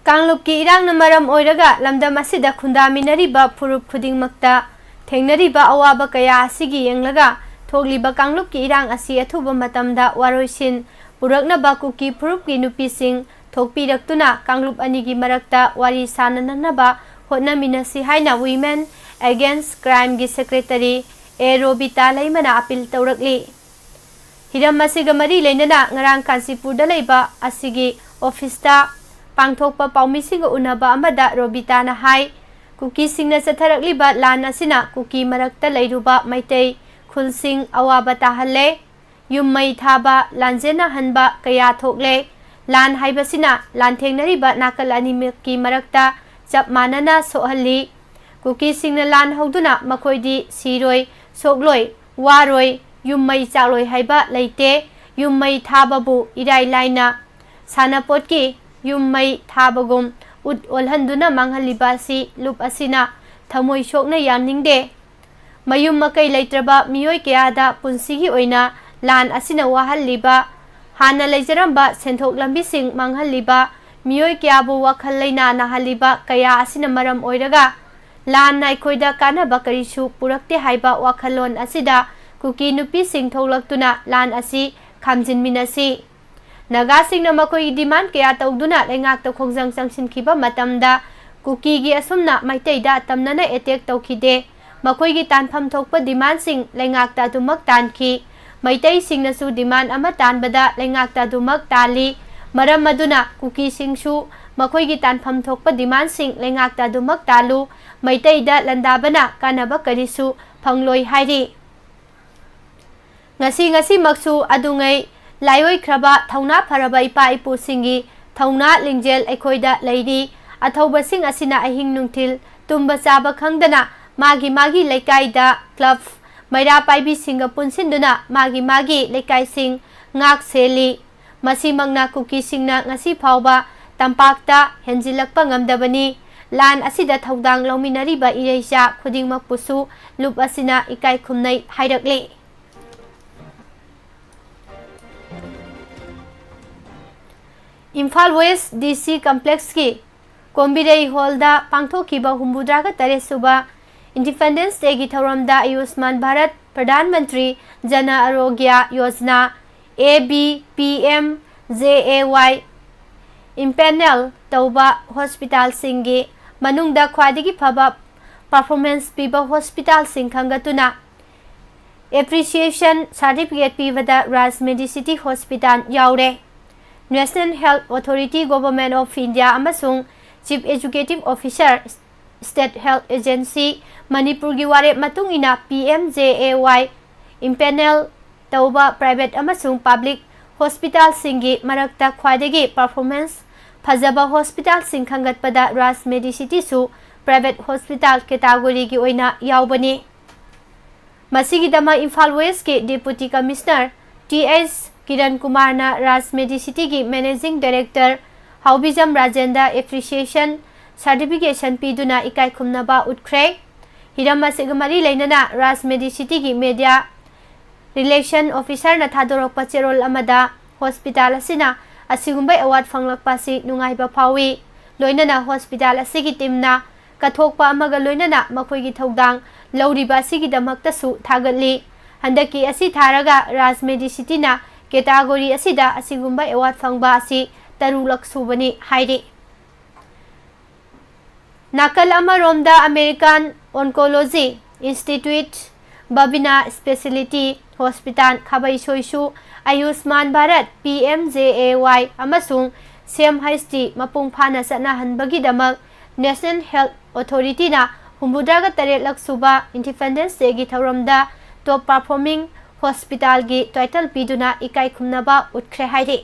कांगलुप की इरांग नमरम ओइरगा लमदम असिदा खुंदामिनरिबा फुरुप खुदिंगमक्ता थेंगनरिबा अवाबा कया असिगी येंगलगा थोगलिबा कांगलुप की इरांग असि अथुबा मतमदा वारोइसिन पुरकनबा कुकी फुरुप की नुपिसिंग थोकपिरक्तुना कांगलुप अनिगी मरक्ता वारी सानननबा होटनमिनसि हाइना वुमेन अगेंस्ट क्राइम की सेक्रेटरी ए रोबिता लैमना अपील तौरकली हिरम असिगा मरी लेनना ngarang कांसीपुरदा लैबा असिगी ऑफिसता पांथोकपा पाउमिसिंग उनबा अमदा रोबिताना हाई कुकी सिंगना चथरकलिबा लान असिना कुकी मरक्ता लैरुबा मैतै खुलसिंग अवाबा ताहल्ले युम्मै थाबा लांजेना हनबा कया थोकले लान हाइबसिना लानथेंगनरिबा नाकल अनिमकी मरक्ता चप मानना सोहल्ली कुकी सिंगना लान हौदुना मखोइदी सिरोय सोकलोय वारोय युम्मै चालोय हाइबा लैते युम्मै थाबाबु इराय लाइना सानापोटकी युम्मै थाबगुम उट ओलहंदुना मांगहलिबासी लुप असिना थमोय सोकना यानिंगदे मयुम मकै लैत्रबा मियोय कयादा पुंसिगी ओइना लान असिना वाहल्लिबा हाना लैजरंबा सेंथोक लंबिसिंग मांगहल्लिबा मियोय कयाबु वखल लैना नाहल्लिबा कया असिना मरम ओइरगा लान नाइखोइदा कानाबा करिसु पुरक्ते हाइबा वखलोन असिदा कुकी नुपिसिंग थोलक्तुना लान असि खामजिनमिनसि नगासिंगना मखोई डिमांड कया तौदुना लेंगाकता खोंजंग चंगसिनखिबा मतमदा कुकीगी असुमना मैतैदा तमनना एटेक तौखिदे मखोईगी तानफम थोकपा डिमांडसिंग लेंगाकता दुमक तानखि मैतैसिंगनसु डिमांड अमा तानबदा लेंगाकता दुमक ताली मरम मदुना कुकीसिंगसु मखोइगी तानफम थोकपा डिमांड सिंह लेंगाकता दुमक तालु मैतैदा लंदाबना कानाबा करिसु फंगलोई हाइरी ngasi maksu adungai laioi khraba thauna pharaba ipa ipu singi thauna lingjel ekhoida leidi athauba sing asina ahing nungthil tumba chaba khangdana magi lekai da club maira paibi singa punsinduna magi lekai sing ngak seli masi mangna kuki singna ngasi phauba tampakta henjilakpa ngamdabani lan asida thaudang lominari ba ireisa khudingmak pusu lup asina ikai khumnai hairakle Imphal west DC complex की Kombirei hall पांथोखिबा हुम्बुद्रागा तरेसुबा independence day की थौरमदा Ayushman Bharat Pradhanmantri Jan Arogya Yojana ABPMJAY empanel तौबा hospital सिंगी मनुंगदा ख्वादिगी फबा परफॉर्मेंस पीबा हॉस्पिटल सिंग खंगतुना एप्रिसिएशन सर्टिफिकेट पीबदा राज मेडिसिटी हॉस्पिटल यावरे national health authority government of India अमसुंग chief executive officer state health agency Manipur की वारे मतुंग इना PMJAY इम्पेनल तौबा प्राइवेट अमसुंग पब्लिक हॉस्पिटल सिंगी मरक्ता ख्वाइदगी परफॉर्मेंस फजबा हॉस्पिटल सिंग खंगतपदा राज मेडिसिटी सु प्राइवेट हॉस्पिटल कैटेगरी की ओइना यावबनी मसिगिदमा इम्फाल वेस्ट के deputy commissioner TS Kiran Kumar ना राज मेडिसिटी की managing director Houbijam Rajendra appreciation certification पीदुना इकाई खुमनबा उठ्रे हिरम मरी लेना राज मेडिसिटी की मीडिया रिलेशन ऑफिसर ना थादोरप चेरोल अमदा हॉस्पिटल असिना असिगुंबै अवार्ड फंगलकपासी नुंगाइबा फावी लोइनना हॉस्पिटल असिगी टीमना कथोकपा अमगा लोइनना मखोइगी थौदांग लौरिबा असिगी दमक्तसु थागतली हंदकी असि थारगा राज मेडिसिटीना कैटेगरी असिदा असिगुंबा अवार्ड फंगबा असि तरुलक सुबनी हाइरे नाकल अमरोमदा American oncology institute Babina specialty hospital खाबई सोइसु आयुष्मान भारत PMJAY अमसुंग सेम हाइस्टी मपुंग फाना सना हनबगीदमक नेशनल हेल्थ अथॉरिटी ना हुम्बुद्रागा तरेलक सुबा इंडिपेंडेंस डे की थौरमदा टॉप परफॉर्मिंग हॉस्पिटल की टाइटल पीदुना इकाई खुमनबा उठ्रे हाइरे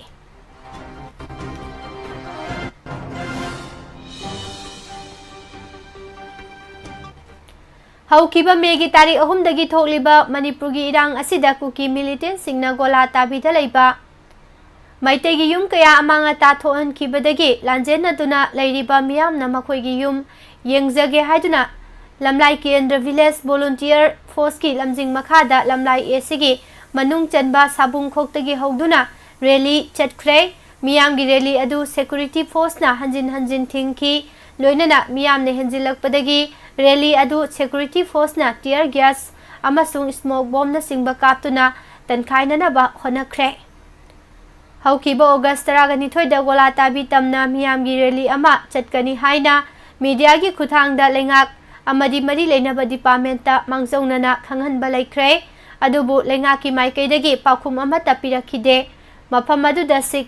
हौकिबा मेगी तारीख 3 दगी थोकलिबा मणिपुर की इरांग असिदा कुकी मिलिटेंट सिंगना गोला ताबीदा लेबा मैतेगी युम कया अमांगा ताथोहनखिबदगी लांजेनदुना लेरिबा मियामना मखोइगी युम येंगजगे हाइदुना लमलाई केंद्र विलेज वॉलंटियर फोर्स की लमजिंग मखादा लमलाई एसिगी मनुंग चनबा साबुंग खोक्तगी हौदुना रैली चटख्रे मियाम की रैली अदु सिक्योरिटी फोर्स ना हंजिन थिंगकी लोइनना मियाम ने हंजिलकपदगी रैली अदु सिक्योरिटी फोर्स ना टियर गैस अमसुंग स्मोक बॉम्ब ना सिंगबा कापतुना तनखाइननबा होनख्रे हौकिबा ऑगस्ट 12 गोला ताबी तमना मियाम की रैली अमा चटकनी हाइना मीडिया की खुथांगदा लेंगाक अमदी मरी लेनबा डिपार्टमेंट मांगजौनना खंगहनबा लेख्रे अदुबु लेंगाकी माइकैदगी पाखुम अमता पिरखिदे मफम अदुदा सिख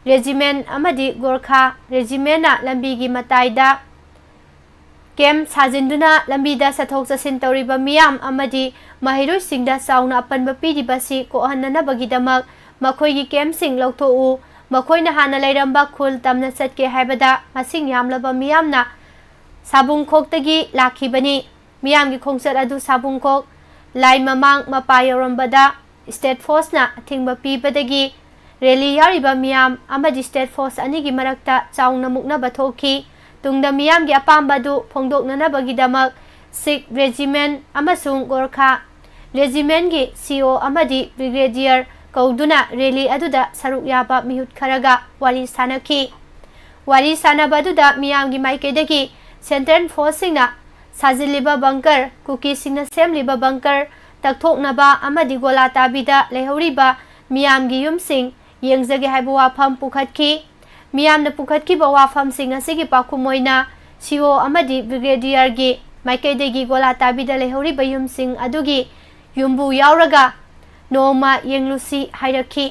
रेजिमेंट अमदी गोरखा रेजिमेंटना लंबीगी मताइदा केम साजिंदुना लंबीदा सथोक चसिन तौरिबा मियाम अमदी महिरुसिंगदा साउना अपनबा पीरिबासी कोहननबगीदमक मखोइगी केमसिंग लौथोउ मखोइना हाना लेरंबा खुल तमना चटके हाइबदा मसिंग यामलबा मियामना साबुंग खोक्तगी लाखिबनी मियाम की खोंगचत अदु साबुंग खोक लाई ममांग मपा यौरंबदा स्टेट फोर्स ना थिंगबा पीबदगी रैली यारिबा मियाम अमदी स्टेट फोर्स अनिगी मरक्ता चाउना मुक्नबा थोखी तुंगदा मियाम की अपाम्बदु फोंगदोकननबगीदमक सिख रेजिमेंट अमसुंग गोरखा रेजिमेंट की CO अमदी ब्रिगेडियर कौदुना रैली अदुदा सरुक याबा मिहुत खरगा वारी सानखी वारी सानबदुदा मियाम की माइकेदगी सेंट्रल फोर्सिंगना साजिलिबा बंकर कुकी सिंगना सेमलिबा बंकर तकथोकनबा अमदी गोला ताबीदा लेहौरिबा मियाम की युमसिंग येंगजगे हाइबा वाफम पुखतखी मियामना पुखतखिबा वाफमसिंग असिगी पाखुमोइना CO अमदी ब्रिगेडियर की माइकेदगी गोला ताबीदा लेहौरिबा युमसिंग अदुगी युम्बु यावरगा नोमा येंगलुसी हाइरखी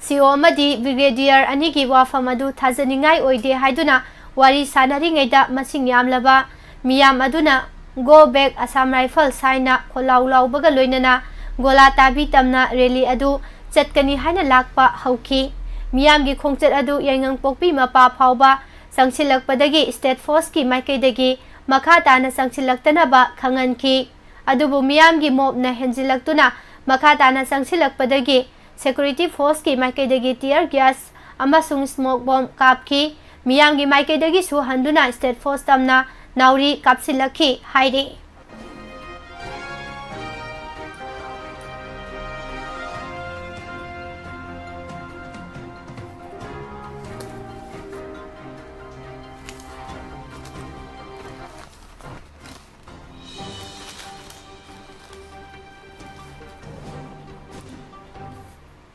CO amadi Brigadier anigi wafam adu thajaningai oide haiduna wari sanaringaida masing yamlaba miyam aduna Go Back Assam Rifle saina kholau laubaga loinana gola tabi tamna rally adu chatkani haina lakpa hauki miyamgi khongchat adu yangang pokpi mapa phauba sangsilakpadagi State Force ki maikaidagi makha tana sangsilaktanaba khanganki adubu miyamgi mobna henjilaktuna makha tana sangsilakpadagi Security Force ki maikaidagi tear gas amasung smoke bomb kapki miyamgi maikaidagi su handuna State Force tamna Nauri kapsilaki hairi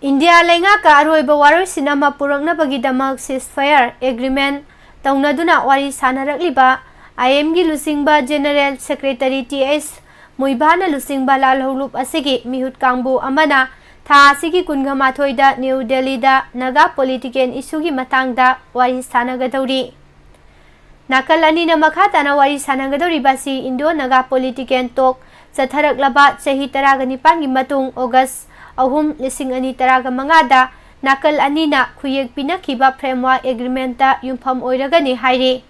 India lenga ka aroiba waroi sinama purangna bagidamak ceasefire agreement taunaduna wari sanarakliba IM gi lusingba General Secretary TS Muibana lusingba lalholup asigi mihut kangbu amana tha asigi kungama thoida New Delhi da naga political issue gi matangda wari sanagadori nakal ani na makha tana wari sanagadori basi Indo naga political talk chatharak laba chahi taragani pangi matung August ahum lising ani taraga mangada nakal ani na khuyek pinakiba framework agreement ta yumpham oiragani hairi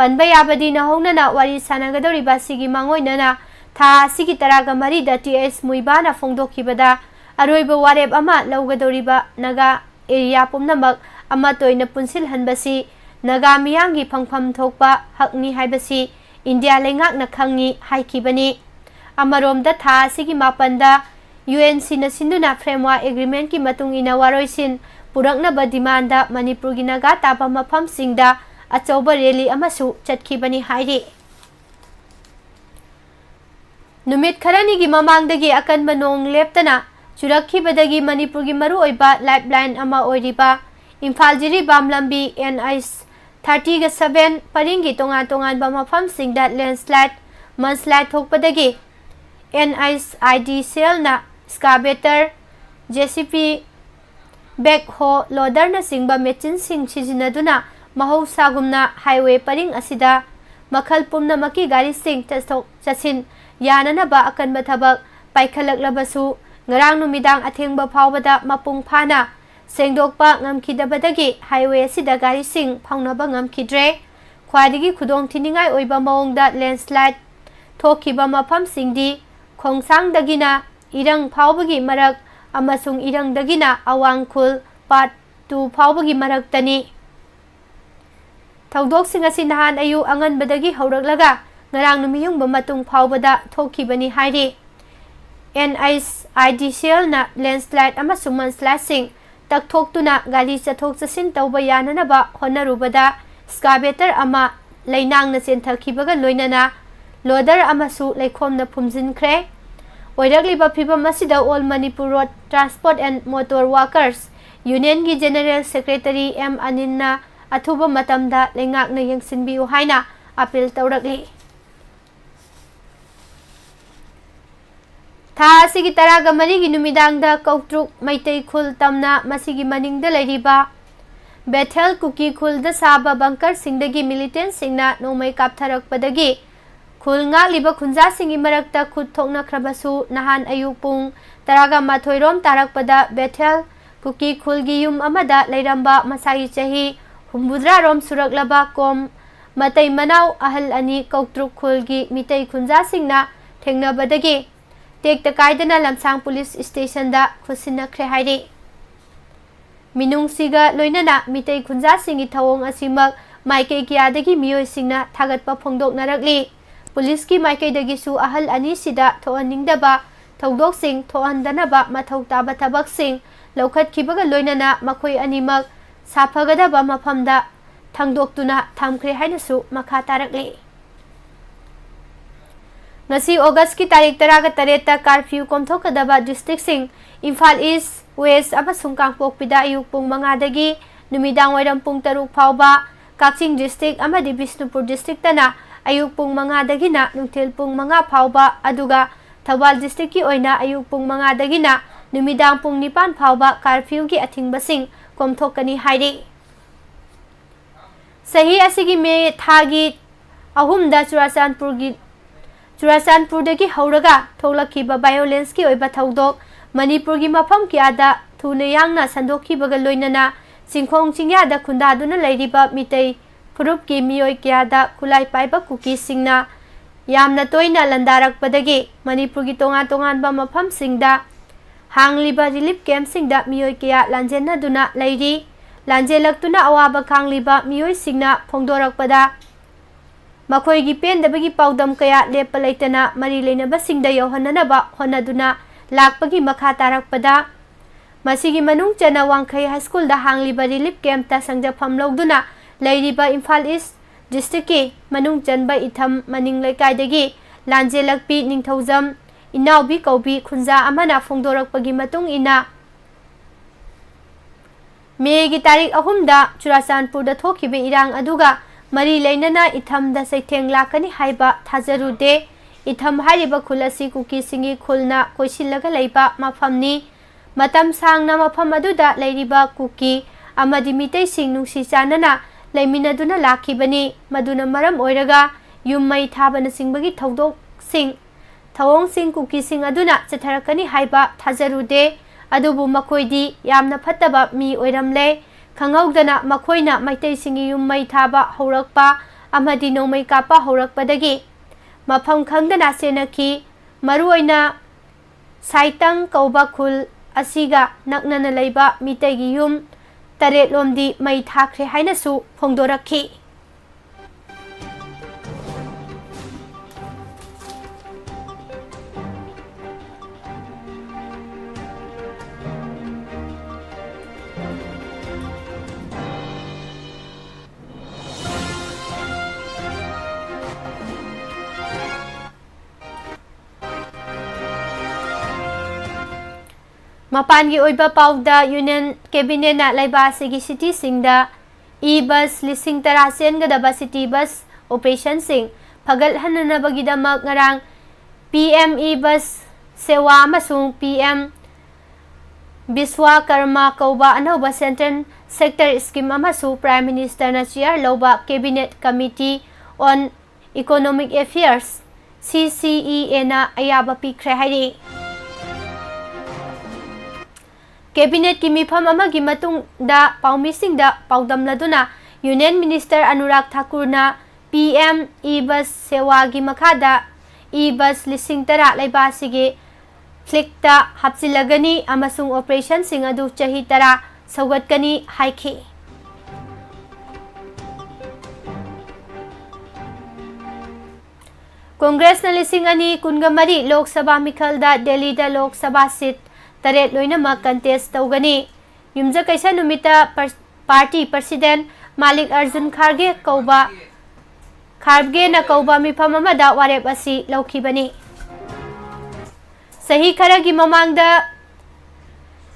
Panba yabadi na hongna na wari sanagadori basigi mangoina na tha sigi taraga mari da TS Muibana fongdokibada aroiba wareb ama laugadoriba naga area pumnamak ama toina punsil hanbasi naga miyangi phangpham thokpa hakni haibasi India lengak na khangi haikibani amaromda tha sigi mapanda UNC na sinduna framework agreement ki matung ina waroisin purakna ba demand da Manipur gi naga taba mafam singda achauba rally amasu chatkibani hairi numit kharani gi mamangdagi akanba nong leptana churakhibadagi Manipur gi maru oiba lifeline ama oiriba Imphal jiri bamlambi NIS 37 paringi tongan tongan ba mafam singda landslide mudslide thokpadagi NISID cell na excavator JCB backhoe loader na singba machine sing sijinaduna mahosagumna highway paring asida makhal pumna maki gari sing chasin yanana ba akanba thabak paikhalak ngarang numidang athengba phawbada mapung phana sengdokpa ngamkhidabadagi highway asida gari sing phaunaba ngamkhidre khwadigi khudong thiningai oiba maongda landslide thokiba mafam singdi khongsang dagina irang phawbagi marak amasung irang dagina awangkhul part 2 phawbagi marak tani Tawdok sing asi nahan ayu angan badagi hauraklaga ngarang numiyung ba matung phawbada thokibani hairi NISID cell na landslide amasung mudslide sing takthokuna gari chathok chasin tawba yanana ba honarubada excavator ama leinang na chenthakhibaga loinana loader amasu leikhomna phumjinkhre oirakliba phibam asida All Manipur Road Transport and Motor Workers Union gi General Secretary M Aninna athuba matamda lengak na yengsinbiu haina appeal tawrakli tha asigi taraga mari gi numidangda kautruk maitai khul tamna masigi maningda leiriba Bethel Kuki khul da saba bunker singdagi militant singna nomai kaptharakpadagi khul nga liba khunja singi marakta khut thokna khrabasu nahan ayuk pung taraga mathoirom tarakpada Bethel Kuki khul gi yum amada leiramba masagi chahi Humbudra rom suraklaba kom matai manau ahal ani kautruk khulgi mitai khunja singna thengnabadagi tekta kaidana lamsang police station da khusinakre hairi minung siga loinana mitai khunja singi thawong asimak maikei kiadagi miyoi singna thagatpa phongdoknarakli police ki maikei dagi su ahal ani sida thoaningdaba thawdok sing thoandanaba mathau taba thabak sing lokhat khibaga loinana makhoi animak Sapagadaba mafamda thangdoktuna thamkhre hainasu makha tarakli ngasi August ki tarik 13 ta curfew komthokadaba district sing Imphal East West amasung Kangpokpida ayuk pung 5 dagi numidang wairam pung 3 phawba Kaching district amadi Bisnupur district tana ayuk pung 5 dagina nungthil pung 5 phawba aduga Thawal district ki oina ayuk pung 5 dagina नुमिदांग Pung 9 फाउबा curfew की अथिंगबसिंग कोमथोकनी हाइरी सही असिगी मे थागी अहुमदा चुराचांदपुरदगी हौरगा थोलखिबा violence की ओइबा थौदोक मणिपुर की मफम कियादा थुने यांगना संदोखिबगा लोइनना चिंखोंग चिंग्यादा खुंदादुना लैरिबा मितै फुरुप की मियोय कियादा खुलाई पाइबा cookie सिंगना यामना तोइना लंदारकपदगी Manipur की तोंगान-तोंगानबा मफम सिंगदा हांगलिबा relief camp सिंगदा मियोय किया लांजेनदुना Larry लांजेलक्तुना अवाबा खांगलिबा मियोय सिंगना फोंदोरकपदा मखोयगी पेंदबगी पाउदम कया लेप लैतना मरी लेनबा सिंगदा यौहननबा होनदुना लाकपगी मखा तारकपदा मसिगी मनुंग चना वांखै हाई स्कूल दा हांगलिबा रिलीफ कैंप ता संजफम लौदुना लैरिबा इम्फाल ईस्ट डिस्ट्रिक्ट की मनुंग चनबा इथम मनिंग लैकाइदगी लांजेलक्पी निंगथौजम इनाउबी कौबी खुंजा अमना फोंदोरकपगी मतुंग इना मेगी तारीख 3 दा चुराचांदपुर दा थोखिबे इरांग अदुगा मरी लेनना इथम दा सैथेंग लाकनी हाइबा थाजरुदे इथम हारिबा खुल असि कुकी सिंगी खुलना कोइसिलगा लैबा मफमनी मतम सांगना मफम अदुदा लैरिबा कुकी अमदि मितै सिंग नुंसी चानना लैमिनदुना लाखिबनी मदुना मरम ओइरगा युम्मै थाबना सिंबगी थौदोक सिंग थवोंग सिंग कुकी सिंग अदुना चथरकनी हाइबा थाजरुदे अदुबु मखोइदी यामना फत्तबा मी ओइरमले खंगौदना मखोइना मैतै सिंगी युम्मै थाबा हौरकपा अमदि नोमै कापा हौरकपदगी मफम खंगदना सेनखी मरुओइना साइतंग कौबा खुल असिगा नकनना लैबा मितैगी युम तरेट लोमदी मै थाख्रे हाइनसु फोंदोरखी मपान की ओइबा पाउदा यूनियन कैबिनेट ना लैबा सिगी सिटी सिंगदा ई बस लिसिंग तरा सेनगदबा सिटी बस ऑपरेशन सिंग फगल हननबगीदमक ngarang PME बस सेवा अमसुंग PM विश्वकर्मा कौबा अनौबा सेंट्रल सेक्टर स्कीम अमसु प्राइम मिनिस्टर ना चेयर लौबा cabinet committee on economic affairs CCEA ना अयाबा पिख्रे हाइरी कैबिनेट की मिफम अमगी मतुंगदा पाउमिसिंगदा पाउदमलदुना यूनियन मिनिस्टर अनुराग ठाकुर ना PM ई बस सेवा की मखादा ई बस लिसिंग तरा लैबासिगे फ्लिकता हापसिलगनी अमसुंग ऑपरेशन सिंग अदु चही तरा सौगतकनी हाइखी कांग्रेस ना लिसिंग अनि कुनगमरी लोकसभा मिखलदा दिल्ली दा लोकसभा सीट तरेट लोइनमक कंटेस्ट तौगनी युमजा कैसा नुमिता पार्टी प्रेसिडेंट मालिक अर्जुन खारगे न कौबा मिफम अमदा वारेप असि लौखिबनी सही खरगी ममांगदा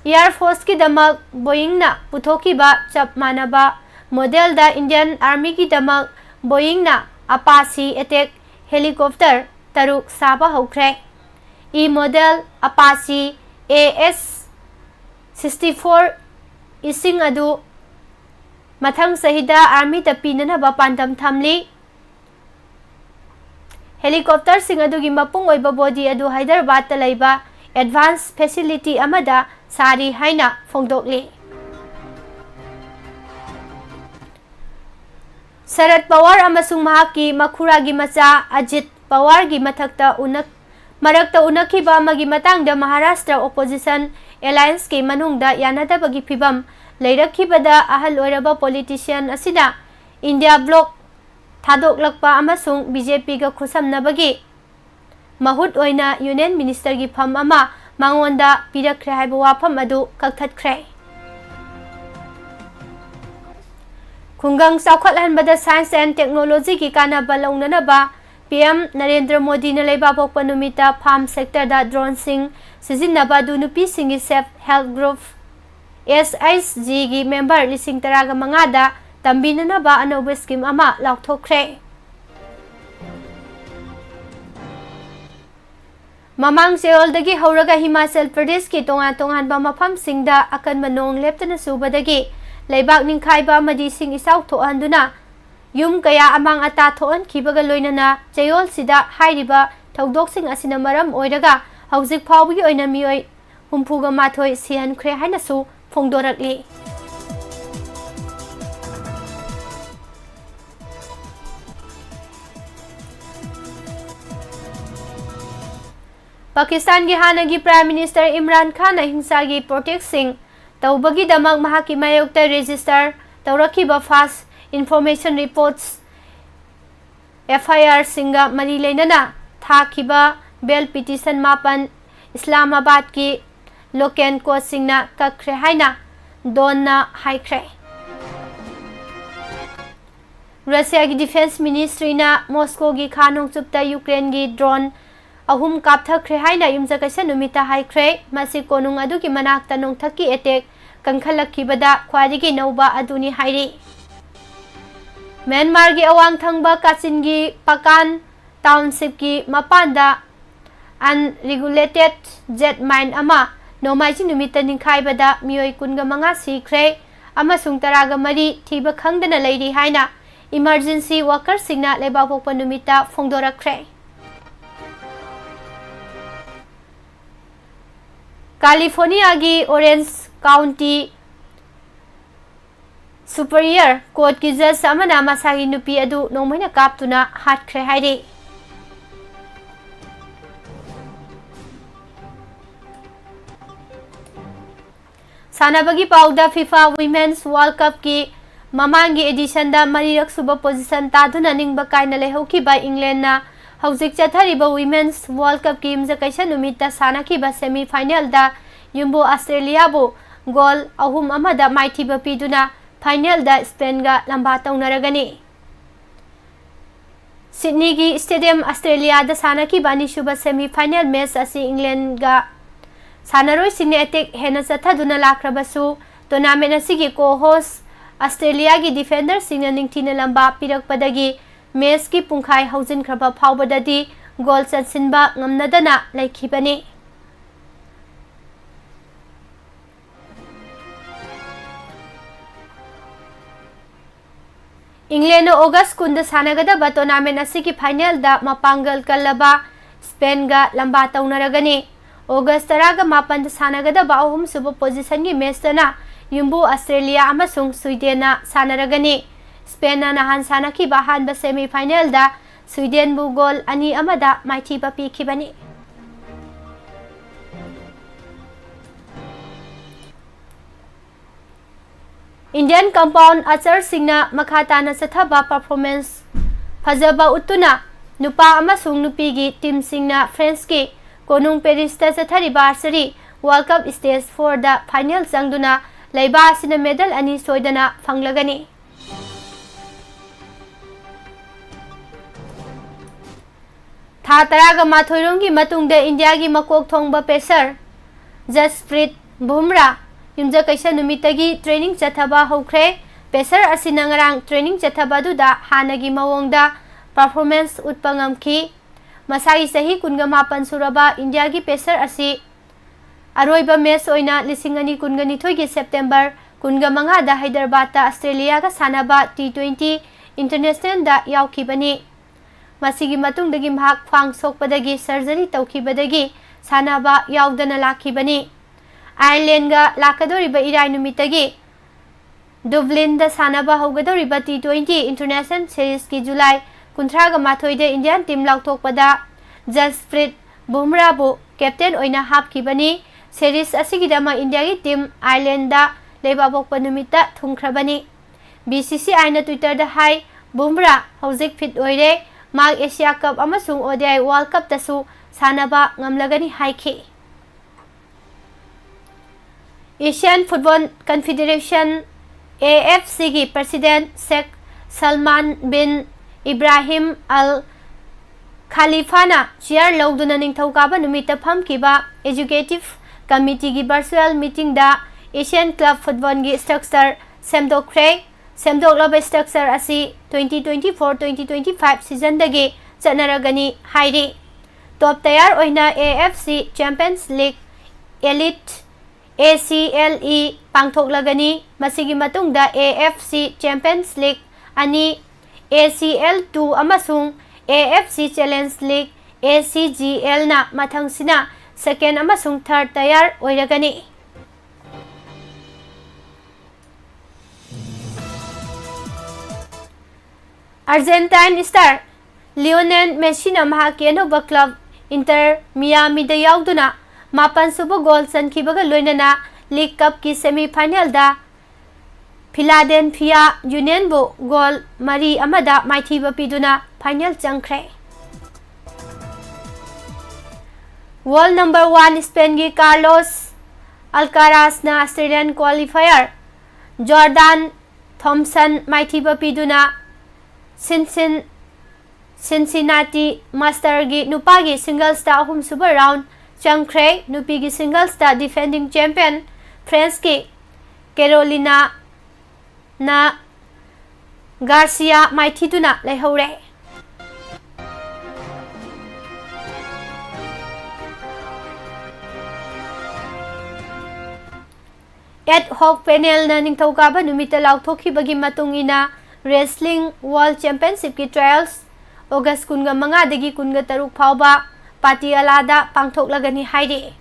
एयर फोर्स की दमक बोइंग ना पुथोखिबा चप मानबा मॉडल दा इंडियन आर्मी की दमक बोइंग ना अपाची अटैक हेलीकॉप्टर तरुक साबा हौख्रे ई मॉडल अपाची AS-64 इसिंग अदु मथंग सहिदा आर्मी दा पीननबा पांदम थमली हेलीकॉप्टर सिंग अदुगी मपुंग ओइबा बॉडी अदु हैदराबाद ता लैबा एडवांस फैसिलिटी अमदा सारी हाइना फोंदोकली शरद पवार अमसुंग महाकी मखुरागी मचा अजित पवार की मथक्ता मरक्ता उनखिबा अमगी मतंगदा महाराष्ट्र ओपोजिशन एलायंस की मनुंगदा यानदबगी फिबम लैरखिबदा अहल ओइरबा पॉलिटिशियन असिना इंडिया ब्लॉक थादोकलक्पा अमसुंग बीजेपी का खुसमनबगी महुत ओइना यूनियन मिनिस्टर की फम अमा मांगोंदा पिरखरे हाइबा वाफम अदु कक्थटख्रे खुंगंग साउखलहनबदा साइंस एंड टेक्नोलॉजी की कानाबा लौननबा PM नरेंद्र मोदी ने लेबा पोकपा नुमिता फार्म सेक्टर दा ड्रोन सिंग सिजिनबा दु नुपी सिंगी सेफ हेल्थ ग्रुप SHG की मेंबर लिसिंग तरागा मंगादा तंबिननबा अनौबा स्कीम अमा लाउथोख्रे Mamang Seoldagi hawraga Himachal Pradesh ki tongan-tonganba mafamsingda akanba nong leptana subadagi leibak ningkhaiba amadi sing isaw thohanduna yum kaya amang ata thoan khibaga loinana chayol sida hairiba thawdoksing asina maram oiraga hawjik phawbagi oina mioi humpuga mathoi sihan khre haina su phongdorakli Pakistan ki hanagi Prime Minister Imran Khan ahimsa ki protecting tawbagi damak mahaki mayokta register tawrakiba fast information reports FIR singa mari leinana thakiba bail petition mapan Islamabad ki local court singna kakre haina donna haikre Russia ki defense ministry na Moscow ki khanong chupta Ukraine ki drone ahum kapthakre haina yumjakaisa numita haikre masi konung adu ki manakta nongthaki attack kankhalakibada khwadigi nauba aduni hairi Myanmar ki awang thangba Kachin ki Pakan township ki mapanda unregulated jet mine ama nomaiji numita ningkhaibada mioi kunga manga sikre amasung taraga mari thiba khangdana leiri haina emergency worker singna leba pokpa numita phongdorakre California की Orange County Superior Court की जज अमना मसागी नुपी अदु नोमैना कापतुना हाटख्रे हाइरे सानाबगी पाउदा FIFA Women's World Cup की ममांगी addition दा मरीरक सुबह position तादुना निंगबा कायना लेहौकी बा England ना हौजिक चथारिबा Women's World Cup की इमजकैसा नुमिता सानाकीबा सेमीफाइनल दा युम्बो ऑस्ट्रेलिया बो गोल अहुम अमदा माइथिबा पीदुना फाइनल दा स्पेन गा लंबा तौनरगनी सिडनी की स्टेडियम ऑस्ट्रेलिया दा सानाकीबा निशुबा सेमीफाइनल मैच असि इंग्लैंड गा सानारोय सिने अटैक हेना चथादुना लाख्रबसु टूर्नामेंट असि की को-होस्ट ऑस्ट्रेलिया की डिफेंडर सिंह निंगथिना लंबा पिरकपदगी मैच की पुंखाई हौजिनख्रबा फावबददी गोल चनसिनबा ngamnadana laikhibani इंग्लैंड अगस्त कुंद सानगदबा टूर्नामेंट असि की फाइनल दा मपांगल कल्लबा स्पेन गा लंबा तौनरगनी अगस्त तरागा मापन सानगदबा अहुम सुब पोजीशन की मैच तना युम्बु ऑस्ट्रेलिया अमसुंग स्वीडन ना सानरगनी स्पेन ना नहान सानकी बाहान सेमीफाइनल दा स्वीडन बु गोल अनि अमदा माइथिबा पीखिबनी इंडियन कंपाउंड आचर सिंगना मखाताना सथबा परफॉर्मेंस फजबा उतुना नुपा अमसुंग नुपीगी टीम सिंगना फ्रेंच की कोनुंग पेरिस ता चथरिबा आर्चरी वर्ल्ड कप स्टेज 4 दा फाइनल संगदुना लैबा सिना मेडल अनि सोइदना फंगलगनी था तरागा माथोइरोंगी मतुंगदे इंडिया की मकोक थोंगबा पेसर जसप्रीत बुमराह युमजकैसा नुमितगी ट्रेनिंग चथबा हौख्रे पेसर असिना ngarang ट्रेनिंग चथबा दुदा हानगी मवोंगदा परफॉर्मेंस उत्पा ngamki मसाई सही कुनगा मापन सुरबा इंडिया की पेसर असि अरोइबा मैच ओइना लिसिंगनी कुनगनी थोइगी सेप्टेम्बर कुनगा मंगा दा हैदराबाद ता ऑस्ट्रेलिया का सानाबा T20 इंटरनेशनल दा यावखिबनी मसिगी मतुंगदगी महक ख्वांग सोकपदगी सर्जरी तौखिबदगी सानाबा यावदना लाखिबनी आयरलैंड गा लाकदोरिबा इराय नुमितगी दुबलिन दा सानाबा हौगदोरिबा T20 इंटरनेशनल सीरीज की जुलाई 19 माथोइदे इंडियन टीम लाउथोकपदा जसप्रीत बुमराह बु कैप्टन ओइना हापखिबनी सीरीज असिगिदमा इंडिया की टीम आयरलैंड दा लेबाबोकपा नुमिता थुंख्रबनी BCCI ना ट्विटर दा हाई बुमराह हौजिक फिट ओइरे माग एशिया कप अमसुंग ODI वर्ल्ड कप तसु सानाबा ngamlagani हाइखि एशियन फुटबॉल कन्फेडरेशन AFC की president Sheikh Salman bin Ibrahim Al खलीफाना चेयर लौदुना निंगथौकाबा नुमिता फमकिबा एजुकेटिव कमिटी की वर्चुअल मीटिंग दा एशियन क्लब फुटबॉल की स्ट्रक्चर सेमदोख्रे सेमदोक्लबा स्ट्रक्चर असि 2024-2025 season दगे चनरगनी हाइरे top tayar oina AFC Champions League Elite ACLE pangthoklagani masigi matungda AFC Champions League ani ACL2 amasung AFC Challenge League ACGL na mathangsina second amasung third tayar oiragani. Argentine star Lionel Messi na mahaki anoba club Inter Miami da yauduna mapan suba goal sankibaga loinana League Cup ki semi final da Philadelphia Union bo goal mari amada maithiba piduna final changkhre. World number 1 Spain gi Carlos Alcaraz na Australian qualifier Jordan Thompson maithiba piduna Cincinnati Master gi nupa gi singles ta ahum super round changkhre. Nupi gi singles ta defending champion France ki Carolina na Garcia maithiduna leihore. Ad hoc panel na ningthokaba numita lauthokibagi matungina Wrestling World Championship ki trials August 15 dagi 13 phauba Patialada pangthoklagani haidi.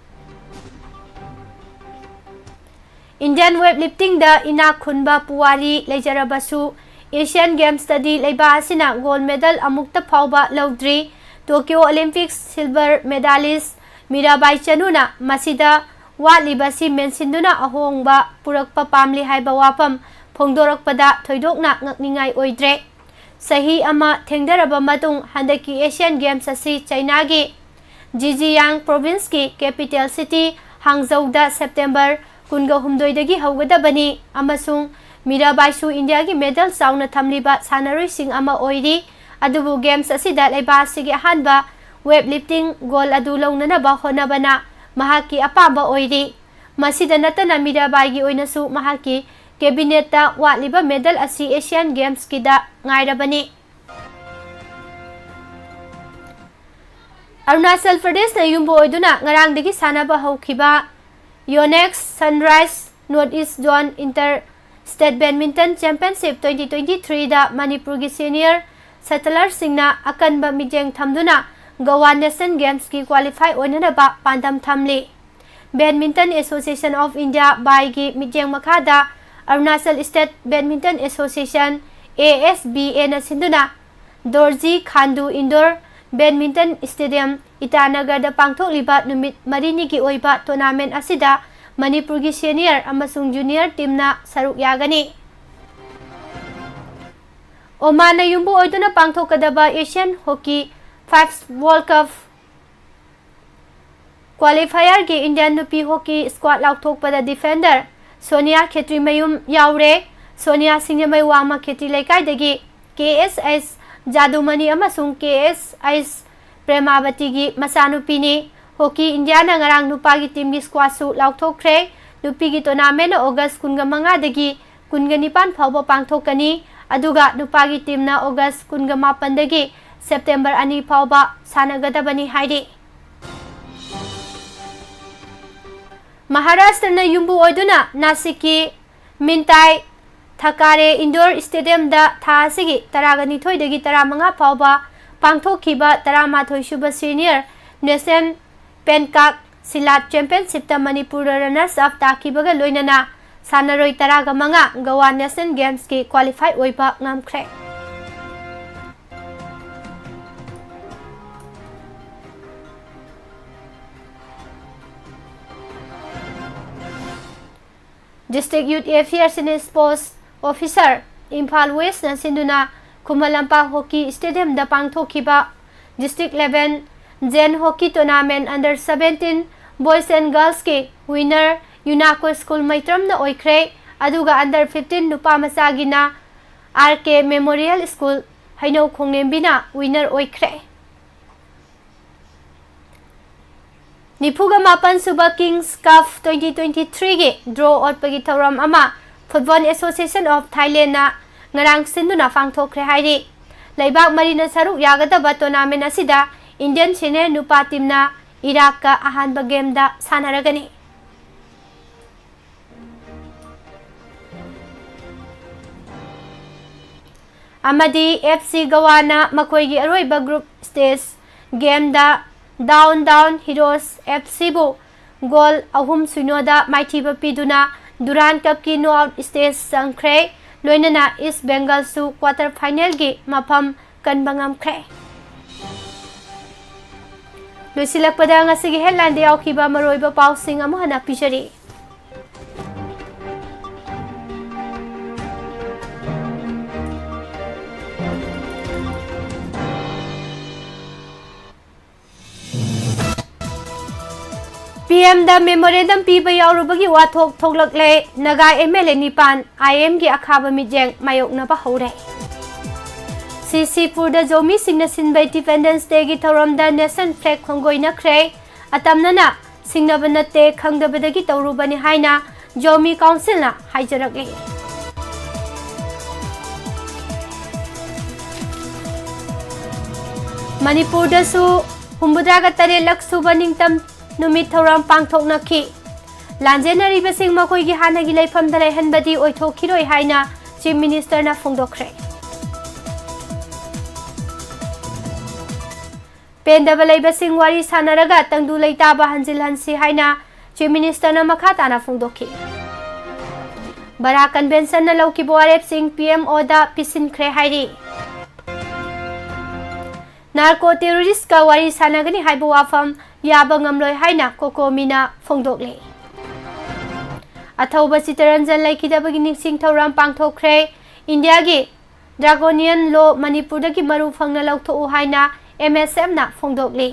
Indian weightlifting da inak khunba puwari leijarabasu Asian Games study leiba asina gold medal amukta phauba laudri. Tokyo Olympics silver medalist Mirabai Chanuna masida walibasi mensinduna ahongba purakpa pamli haiba wapam phongdorakpada thoidokna ngakningai oidre. Sahi ama thengdaraba matung handaki Asian Games asi China gi Zhejiang province ki capital city Hangzhou da September 18 dagi haugadabani amasung Mirabai su India gi medal sauna thamliba sanaroi sing ama oiri. Adubu games asida leiba sigi hanba weightlifting goal adu launana ba honabana mahaki apamba oiri. Masida natana Mirabai gi oinasu mahaki cabinet ta watliba medal asi Asian Games kida ngairabani. Arunachal Pradesh na yumbo oiduna ngarang dagi sanaba haukiba Yonex Sunrise Northeast Zone Inter State Badminton Championship 2023 da Manipur gi senior settler singna akanba mijeng thamduna Goa Nation Games ki qualify oinanaba pandam thamli. Badminton Association of India by gi mijeng makhada Arunachal State Badminton Association ASBA na sinduna Dorji Khandu Indoor Badminton Stadium Itanagar da pangthokliba numit marini gi oiba tournament asida Manipur gi senior amasung junior team na saruk yagani. Oman na yumbu oiduna pangthokadaba Asian Hockey 5 World Cup qualifier gi Indian nupi hockey squad lauthokpada defender Sonia Khetri mayum yaure. Sonia Singamai wama Khetri laikai dagi KSS Jadumani amasung KSS Premavati gi masanupi ni. Hockey India na ngarang nupagi team gi squad su lauthokre. Nupi gi tournament na August 15 dagi 19 phauba pangthokani. Aduga nupagi team na August 18 dagi September 2 phauba sanagadabani haidi. Maharashtra na yumbu oiduna Nasiki Mintai Thakare Indoor Stadium da thasigi taragani thoi dagi 15 phauba pangthokhiba 13 suba senior Nation Pencak Silat Championship ta Manipur runners up takibaga loinana sanaroi 15 Goa Nation Games ki qualify oiba ngamkhre. District Youth Affairs and Sports Officer Imphal West na sinduna Kumalampa Hockey Stadium da pangthokhiba District 11 Gen Hockey Tournament Under 17 Boys and Girls ki winner Unaco School Maitram na oikre. Aduga Under 15 nupa masagi na RK Memorial School Haino Khongnembina winner oikre. Nipuga mapan suba Kings Cup 2023 gi draw otpagi thauram ama Football Association of Thailand na ngarang sinduna pangthokre haidi. Laibak marina saruk yagadaba tournament asida Indian senior नुपा टीमना Iraq का अहानबा गेमदा सानरगनी। अमदी FC गवाना मकोई अरोइबा ग्रुप स्टेज गेमदा डाउन डाउन हीरोज FC बो गोल 3-0 माइथीबा पीदुना दुरान कप की नॉकआउट स्टेज संख्रे लोइनना ईस्ट बेंगल सु क्वार्टर फाइनल की मफम कनबंगमख्रे। लुसिलकपदा ngasiगी headline de yaukhiba maroiba pausing amu hana pijari। PM दा मेमोरेंडम पीबा याउरुबगी वाथोक थोकलकले नगा MLA निपान IM की अखाबा मिजेंग मायोकनबा हौरे। सीसीपुर दा जोमी सिंगना सिनबै डिपेंडेंस डे की थौरमदा नेशन फ्लैग खोंगोइनख्रे अतमनना सिंगनबा नते खंगदबदगी तौरुबनी हाइना जोमी काउंसिलना हाइजरकले। मणिपुर दसु हुम्बुद्रागा तरे लक्सुबा निंगतम नुमित थौरम पांगथोकनखि लांजेनरिबसिंग मखोइगी हानागी लेफमदा लेहनबदी ओइथोखिरोइ हाइना चीफ मिनिस्टरना फोंदोखरे। पेंदबा लेबसिंग वारी सानरगा तंगदु लेताबा हंजिलहनसि हाइना चीफ मिनिस्टरना मखा ताना फोंदोखि। बरा कन्वेंशन न लौकी बोआरएफ सिंह PMO दा पिसिनख्रे हाइरी। नार्को टेररिस्ट का वारी सानगनी हाइबो वाफम याबा ngamloi haina kokomina phongdokle। अथौबा चितरंजन लेखिदबगी निसिंग थौराम पांगथोखरे। इंडिया की ड्रैगोनियन लो मणिपुर की मरु फंगना लौथोउ हाइना MSF ना फोंदोकले।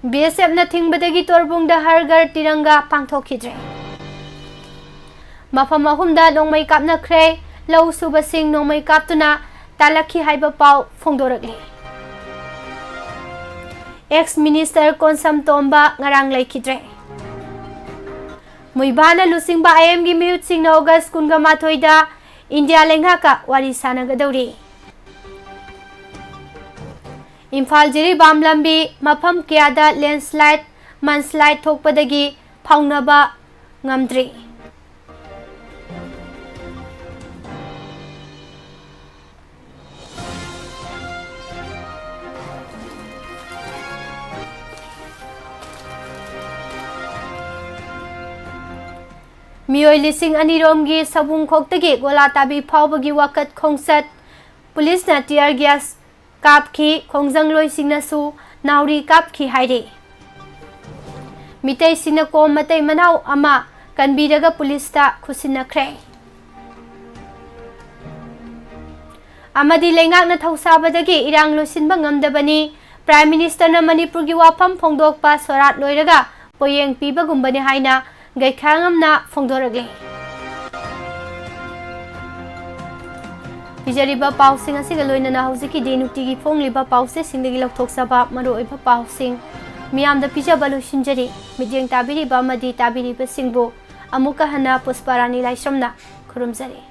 BSF ना थिंगबदगी तोरबुंगदा हर घर तिरंगा पांगथोखिद्रे। मफम अहुमदा नोंमै कापनख्रे लौ सुबसिंग नोंमै कापतुना तालखि हाइबा पाउ फोंदोरकले। Ex minister Konsam Tomba ngarang लेखिद्रे। मुइबाना लुसिंगबा IM की म्यूट सिंह ऑगस्ट 28 दा इंडिया लेंगा का वारी सानगदौरी। इम्फाल जिरी बामलंबी मफम कियादा लैंडस्लाइड मनस्लाइड थोकपदगी फाउनबा ngamद्री। मियोई लिसिंग अनिरोमगी सबुंग खोक्तगी गोलाताबी फावबगी वकत खोंसत पुलिस ना टियर गैस कापखी खोंजंग लोइसिंगनसु नाउरी कापखी हाइरे। मितै सिंह कोम मतै मनाउ अमा कनबीरगा पुलिसता खुसिनख्रे। अमदी लेंगाकना थौसाबदगी इरांग लोइसिनबा ngamdabani प्राइम मिनिस्टर ना मणिपुर की वाफम फोंदोकपा सोरात लोइरगा पोयेंग पीबगुंबनी हाइना गैखांगमना फोंदोरगले। पिजरिबा पाउसिंग असिगा लोइनना हौजिकी देनुक्तिगी फोंगलिबा पाउसे सिंगदगी लौथोकसबा मरुओइबा पाउसिंग मियामदा पिजबा लोइसिनजरी मिजेंग ताबिरिबा मदी ताबिरिबा सिंगबो अमुका हना पुष्पारानी लाइश्रमना खुरुमजरी।